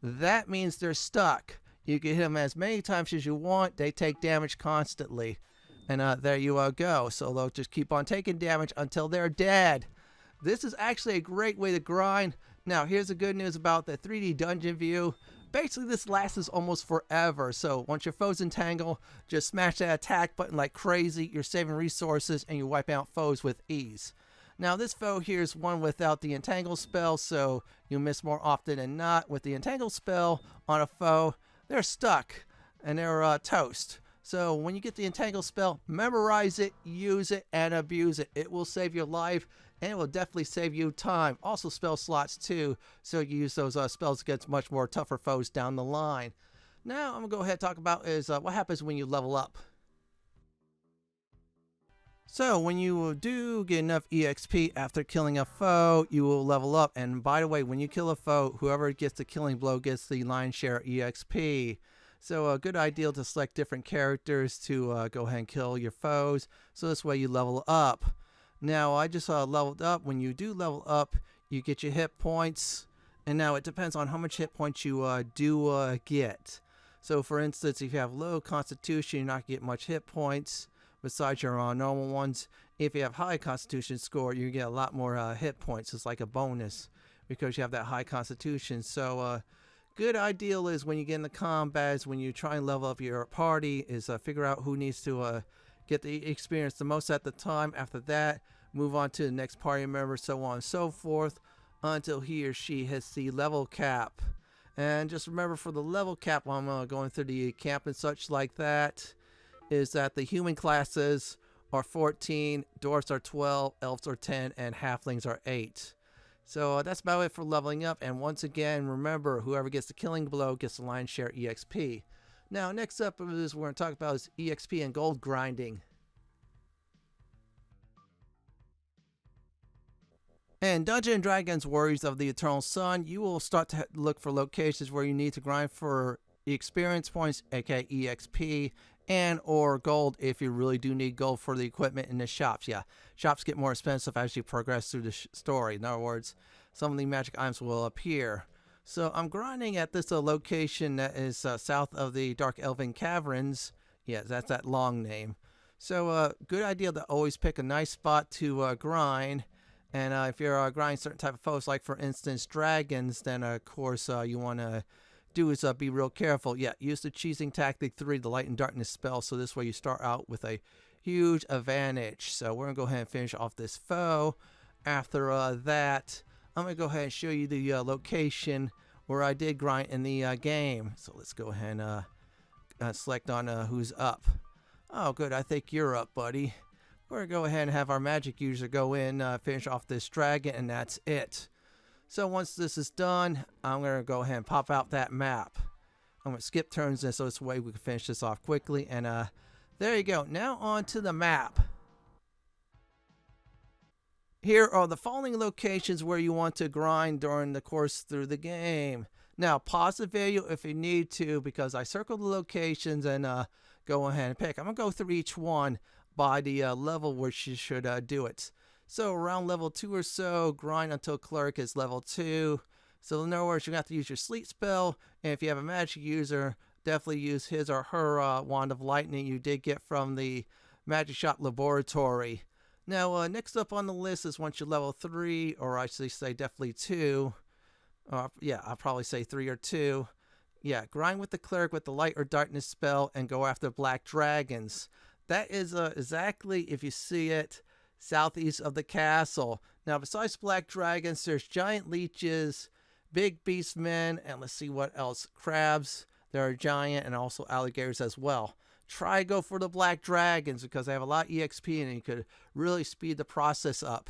That means they're stuck. You can hit them as many times as you want. They take damage constantly. And there you go. So they'll just keep on taking damage until they're dead. This is actually a great way to grind. Now, here's the good news about the 3D dungeon view. Basically, this lasts almost forever. So once your foes entangle, just smash that attack button like crazy. You're saving resources and you're wiping out foes with ease. Now, this foe here is one without the Entangle spell, so you miss more often than not. With the Entangle spell on a foe, they're stuck and they're toast. So when you get the Entangle spell, memorize it, use it, and abuse it. It will save your life, and it will definitely save you time. Also spell slots too, so you use those spells against much more tougher foes down the line. Now I'm going to go ahead and talk about is what happens when you level up. So when you do get enough EXP after killing a foe, you will level up. And by the way, when you kill a foe, whoever gets the killing blow gets the lion's share EXP. So a good idea to select different characters to go ahead and kill your foes. So this way you level up. Now I just leveled up. When you do level up, you get your hit points. And now it depends on how much hit points you do get. So for instance, if you have low constitution, you're not get much hit points besides your normal ones. If you have high constitution score, you get a lot more hit points. It's like a bonus because you have that high constitution. So good ideal is when you get in the combats, when you try and level up your party, is figure out who needs to get the experience the most at the time. After that, move on to the next party member, so on and so forth, until he or she hits the level cap. And just remember, for the level cap, while I'm going through the camp and such like that, is that the human classes are 14, dwarves are 12, elves are 10, and halflings are 8. So that's about it for leveling up. And once again, remember, whoever gets the killing blow gets the lion's share EXP. Now, next up is we're going to talk about is Exp and Gold Grinding. And Dungeons & Dragons Warriors of the Eternal Sun, you will start to look for locations where you need to grind for experience points, aka EXP, and or gold if you really do need gold for the equipment in the shops. Yeah, shops get more expensive as you progress through the story. In other words, some of the magic items will appear. So I'm grinding at this location that is south of the Dark Elven Caverns. Yeah, that's that long name. So good idea to always pick a nice spot to grind. And if you're grinding certain type of foes, like for instance dragons, then of course you want to do is be real careful. Yeah, use the cheesing tactic 3, the light and darkness spell, so this way you start out with a huge advantage. So we're gonna go ahead and finish off this foe. After that, I'm gonna go ahead and show you the location where I did grind in the game. So let's go ahead and select on who's up. Oh good, I think you're up, buddy. We're gonna go ahead and have our magic user go in, finish off this dragon, and that's it. So once this is done, I'm going to go ahead and pop out that map. I'm going to skip turns so this way we can finish this off quickly. And there you go. Now on to the map. Here are the following locations where you want to grind during the course through the game. Now pause the video if you need to, because I circled the locations and go ahead and pick. I'm going to go through each one by the level which you should do it. So around level 2 or so, grind until cleric is level 2. So in other words, you're going to have to use your sleep spell. And if you have a magic user, definitely use his or her wand of lightning you did get from the magic shop laboratory. Now next up on the list is once you're level 3, or I should say definitely 2. Yeah, I'll probably say 3 or 2. Yeah, grind with the cleric with the light or darkness spell and go after black dragons. That is exactly, if you see it, southeast of the castle. Now besides black dragons, there's giant leeches, big beast men, and let's see what else, crabs. There are giant and also alligators as well. Try go for the black dragons because they have a lot of EXP and you could really speed the process up.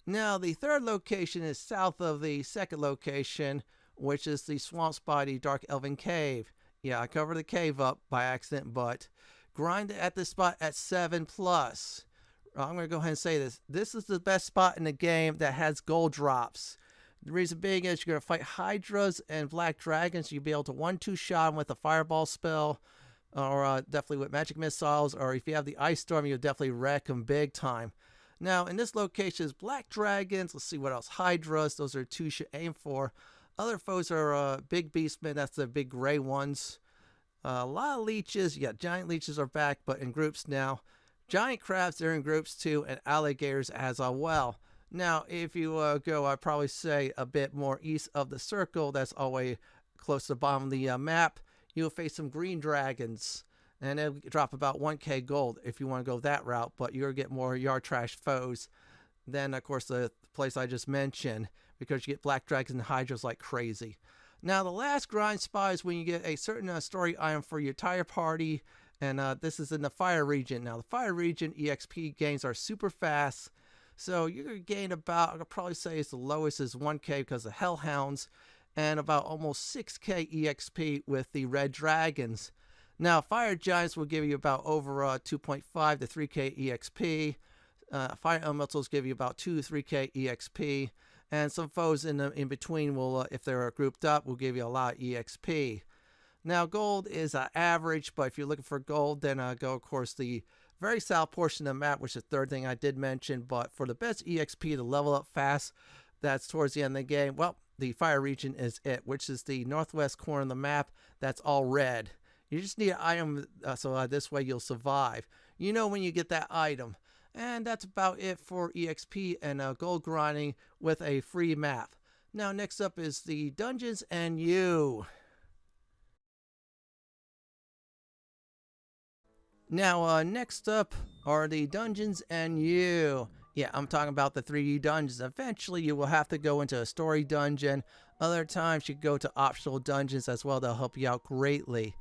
Now the third location is south of the second location, which is the swamps by the Dark Elven Cave. Yeah, I covered the cave up by accident, but grind at this spot at 7+. I'm going to go ahead and say this. This is the best spot in the game that has gold drops. The reason being is you're going to fight hydras and black dragons. You'll be able to 1-2 shot them with a fireball spell, or definitely with magic missiles, or if you have the ice storm, you'll definitely wreck them big time. Now in this location is black dragons. Let's see what else. Hydras, those are 2 you should aim for. Other foes are big beastmen. That's the big gray ones. A lot of leeches. Yeah, giant leeches are back, but in groups now. Giant crabs, they're in groups too, and alligators as well. Now, if you go, I'd probably say a bit more east of the circle, that's all the way close to the bottom of the map, you'll face some green dragons. And they'll drop about 1k gold if you want to go that route, but you're going to get more yard trash foes than, of course, the place I just mentioned, because you get black dragons and hydras like crazy. Now, the last grind spot is when you get a certain story item for your entire party, and this is in the fire region. Now, the fire region EXP gains are super fast, so you're going to gain about, I'll probably say it's the lowest is 1k because of hellhounds, and about almost 6k EXP with the red dragons. Now, fire giants will give you about over 2.5 to 3k EXP. Fire elementals give you about 2 to 3k EXP. And some foes in between will, if they're grouped up, will give you a lot of EXP. Now, gold is average, but if you're looking for gold, then go, of course, the very south portion of the map, which is the third thing I did mention. But for the best EXP to level up fast, that's towards the end of the game. Well, the fire region is it, which is the northwest corner of the map. That's all red. You just need an item, so this way you'll survive. You know when you get that item. And that's about it for EXP and gold grinding with a free map. Now, next up is the Dungeons and You. Now, next up are the Dungeons and You. Yeah, I'm talking about the 3D dungeons. Eventually, you will have to go into a story dungeon. Other times, you go to optional dungeons as well. They'll help you out greatly.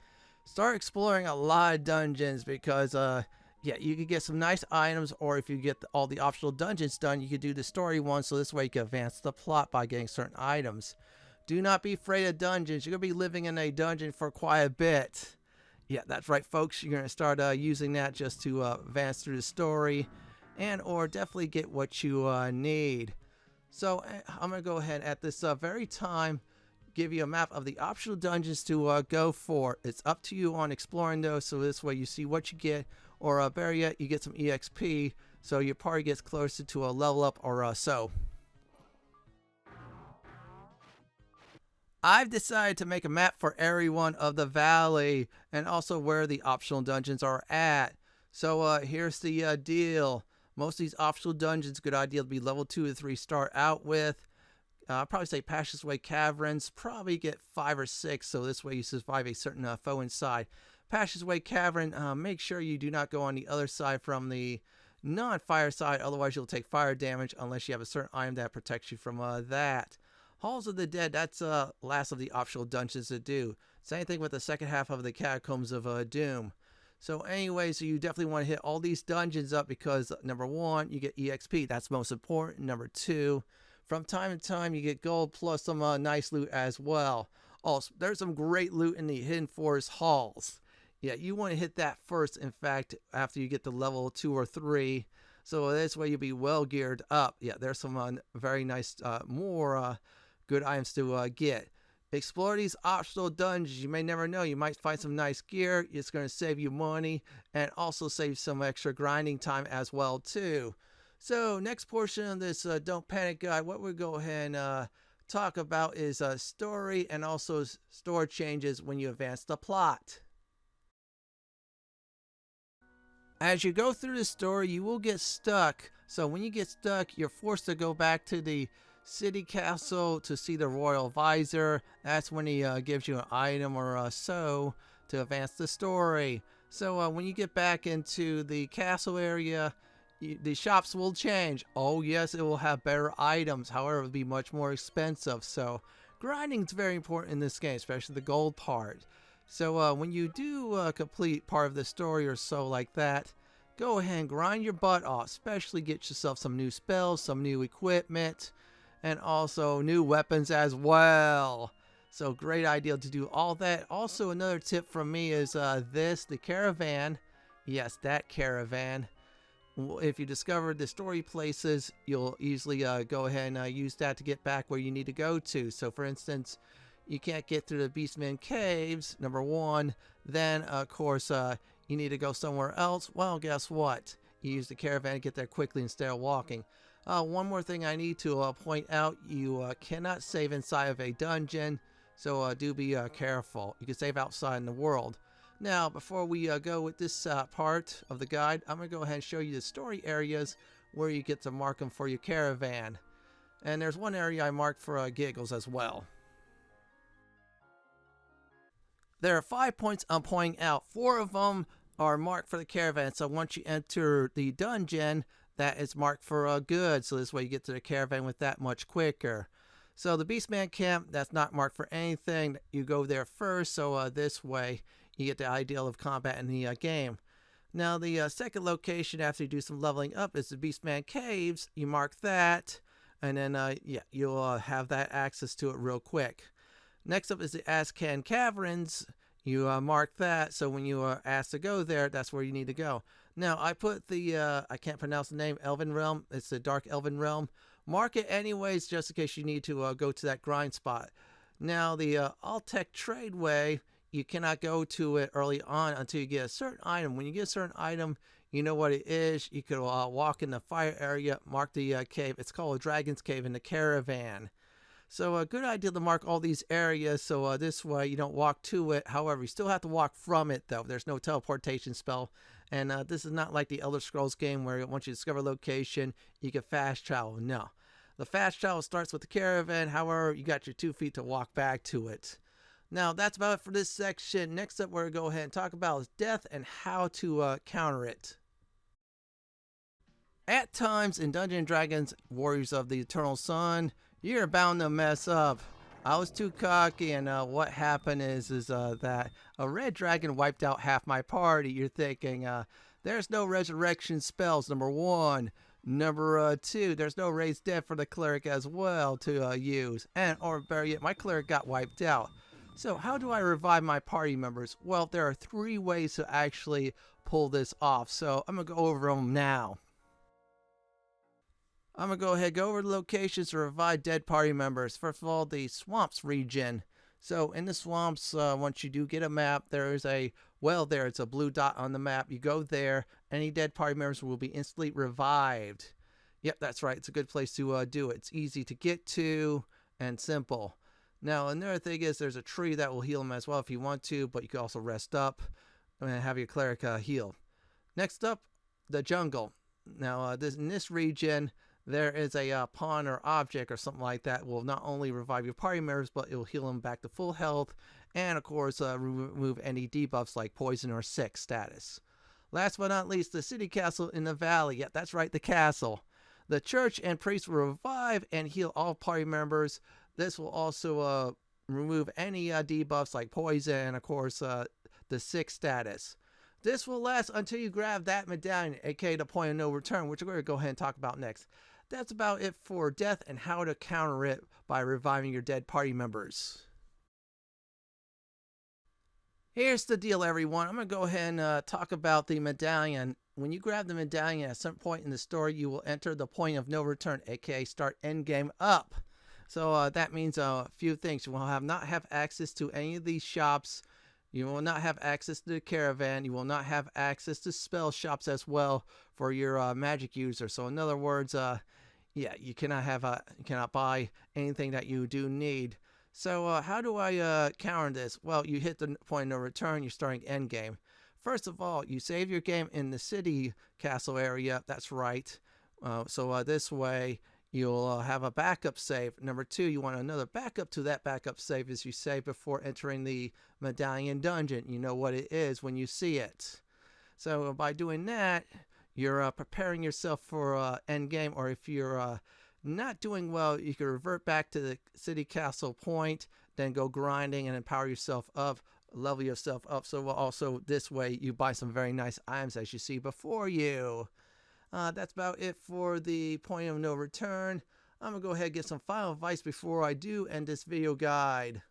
Start exploring a lot of dungeons because, yeah, you could get some nice items, or if you get all the optional dungeons done, you could do the story one, so this way you can advance the plot by getting certain items. Do not be afraid of dungeons. You're going to be living in a dungeon for quite a bit. Yeah, that's right, folks. You're going to start using that just to advance through the story and or definitely get what you need. So I'm going to go ahead at this very time give you a map of the optional dungeons to go for. It's up to you on exploring those, so this way you see what you get, or better yet, you get some EXP, so your party gets closer to a level up or so. I've decided to make a map for everyone of the valley, and also where the optional dungeons are at. So here's the deal. Most of these optional dungeons, good idea to be level 2 or 3 start out with. I'd probably say Passageway Caverns, probably get 5 or 6, so this way you survive a certain foe inside. Passageway Cavern, make sure you do not go on the other side from the non-fire side, otherwise you'll take fire damage unless you have a certain item that protects you from that. Halls of the Dead, that's last of the optional dungeons to do. Same thing with the second half of the Catacombs of Doom. So anyway, so you definitely want to hit all these dungeons up because, number 1, you get EXP. That's most important. Number 2, from time to time, you get gold plus some nice loot as well. Also, there's some great loot in the Hidden Forest halls. Yeah, you want to hit that first, in fact, after you get to level 2 or 3. So this way you'll be well geared up. Yeah, there's some very nice, more good items to get. Explore these optional dungeons. You may never know. You might find some nice gear. It's going to save you money and also save some extra grinding time as well, too. So next portion of this Don't Panic guide, what we'll go ahead and talk about is story and also store changes when you advance the plot. As you go through the story, you will get stuck. So when you get stuck, you're forced to go back to the city castle to see the royal visor. That's when he gives you an item or so to advance the story. So when you get back into the castle area, the shops will change. Oh yes, it will have better items. However, it will be much more expensive. So grinding is very important in this game, especially the gold part. So when you do complete part of the story or so like that, go ahead and grind your butt off. Especially get yourself some new spells, some new equipment, and also new weapons as well. So great idea to do all that. Also, another tip from me is the caravan. Yes, that caravan. If you discover the story places, you'll easily go ahead and use that to get back where you need to go to. So for instance, you can't get through the Beastman Caves, number 1. Then, of course, you need to go somewhere else. Well, guess what? You use the caravan to get there quickly instead of walking. One more thing I need to point out, you cannot save inside of a dungeon, so do be careful. You can save outside in the world. Now, before we go with this part of the guide, I'm going to go ahead and show you the story areas where you get to mark them for your caravan. And there's one area I marked for giggles as well. There are 5 points I'm pointing out. 4 of them are marked for the caravan. So once you enter the dungeon, that is marked for good. So this way you get to the caravan with that much quicker. So the Beastman camp, that's not marked for anything. You go there first. So this way you get the ideal of combat in the game. Now the second location after you do some leveling up is the Beastman caves. You mark that. And then yeah, you'll have that access to it real quick. Next up is the Arcane caverns. You mark that, so when you are asked to go there, that's where you need to go. Now, I put the, I can't pronounce the name, Elven Realm. It's the Dark Elven Realm. Mark it anyways, just in case you need to go to that grind spot. Now, the Altec Tradeway, you cannot go to it early on until you get a certain item. When you get a certain item, you know what it is. You could walk in the fire area, mark the cave. It's called a Dragon's Cave in the caravan. So a good idea to mark all these areas so this way you don't walk to it. However, you still have to walk from it though. There's no teleportation spell. And this is not like the Elder Scrolls game where once you discover a location, you can fast travel. No. The fast travel starts with the caravan. However, you got your 2 feet to walk back to it. Now, that's about it for this section. Next up, we're going to go ahead and talk about is death and how to counter it. At times in Dungeons & Dragons, Warriors of the Eternal Sun, you're bound to mess up. I was too cocky, and what happened is that a red dragon wiped out half my party. You're thinking, there's no resurrection spells, number 1. Number 2, there's no raised dead for the cleric as well to use. And, or better yet, my cleric got wiped out. So how do I revive my party members? Well, there are 3 ways to actually pull this off. So I'm going to go over them now. I'm going to go ahead and go over the locations to revive dead party members. First of all, the swamps region. So in the swamps, once you do get a map, there is a well there. It's a blue dot on the map. You go there. Any dead party members will be instantly revived. Yep, that's right. It's a good place to do it. It's easy to get to and simple. Now, another thing is there's a tree that will heal them as well if you want to, but you can also rest up and have your cleric heal. Next up, the jungle. Now, in this region, there is a pawn or object or something like that will not only revive your party members, but it will heal them back to full health, and of course remove any debuffs like poison or sick status. Last but not least, the city castle in the valley. Yeah, that's right, the castle. The church and priest will revive and heal all party members. This will also remove any debuffs like poison and of course the sick status. This will last until you grab that medallion, aka the point of no return, which we're going to go ahead and talk about next. That's about it for death and how to counter it by reviving your dead party members. Here's the deal, everyone. I'm going to go ahead and talk about the medallion. When you grab the medallion at some point in the story, you will enter the point of no return, aka start endgame up. So that means a few things. You will not have access to any of these shops. You will not have access to the caravan. You will not have access to spell shops as well for your magic user. So in other words, yeah, you cannot buy anything that you do need. So how do I counter this? Well, you hit the point of no return. You're starting endgame. First of all, you save your game in the city castle area. That's right. So this way you'll have a backup save. Number 2, you want another backup to that backup save as you save before entering the medallion dungeon. You know what it is when you see it. So by doing that, you're preparing yourself for endgame, or if you're not doing well, you can revert back to the city castle point, then go grinding and empower yourself up, level yourself up. So also this way you buy some very nice items as you see before you. That's about it for the point of no return. I'm going to go ahead and get some final advice before I do end this video guide.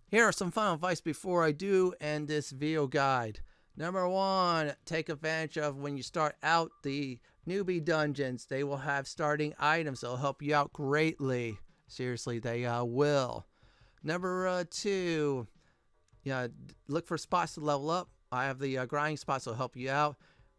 Here are some final advice before I do end this video guide. Number 1, take advantage of when you start out the newbie dungeons. They will have starting items that will help you out greatly. Seriously, they will. Number 2, yeah, look for spots to level up. I have the grinding spots that will help you out.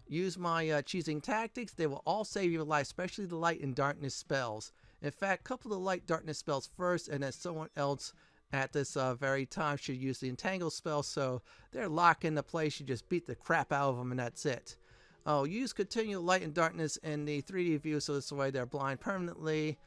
Use my choosing tactics. They will all save your life, especially the light and darkness spells. In fact, couple the light darkness spells first and then someone else at this very time should use the Entangle spell, so they're locked into place. You just beat the crap out of them and that's it. Oh, use continual light and darkness in the 3D view, so this way they're blind permanently.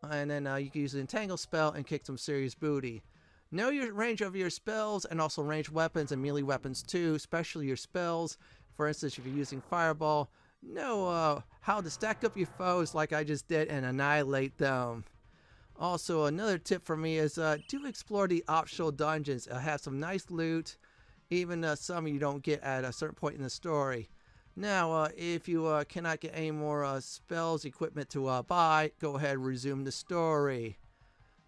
And then you can use the Entangle spell and kick some serious booty. Know your range of your spells and also ranged weapons and melee weapons too, especially your spells. For instance, if you're using Fireball, know how to stack up your foes like I just did and annihilate them. Also, another tip for me is do explore the optional dungeons. Have some nice loot, even some you don't get at a certain point in the story. Now, if you cannot get any more spells, equipment to buy, go ahead and resume the story.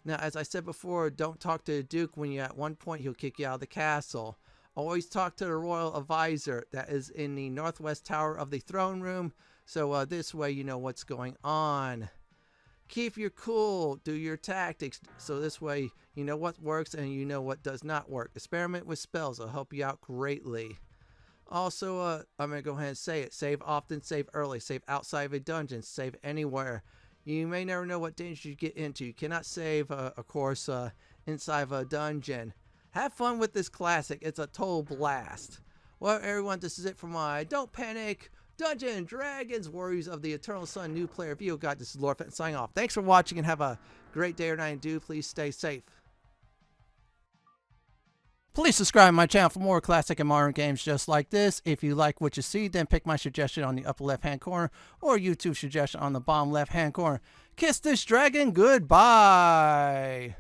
Now, as I said before, don't talk to the Duke when you're at one point, he'll kick you out of the castle. Always talk to the Royal Advisor that is in the northwest tower of the throne room, so this way you know what's going on. Keep your cool, do your tactics, so this way you know what works and you know what does not work. Experiment with spells, it'll help you out greatly. Also, I'm going to go ahead and say it. Save often, save early, save outside of a dungeon, save anywhere. You may never know what danger you get into. You cannot save, of course, inside of a dungeon. Have fun with this classic. It's a total blast. Well, everyone, this is it for my Don't Panic, Dungeons & Dragons, Warriors of the Eternal Sun new player video guide. This is Lord Fenton signing off. Thanks for watching and have a great day or night. And do please stay safe. Please subscribe to my channel for more classic and modern games just like this. If you like what you see, then pick my suggestion on the upper left hand corner or YouTube suggestion on the bottom left hand corner. Kiss this dragon goodbye.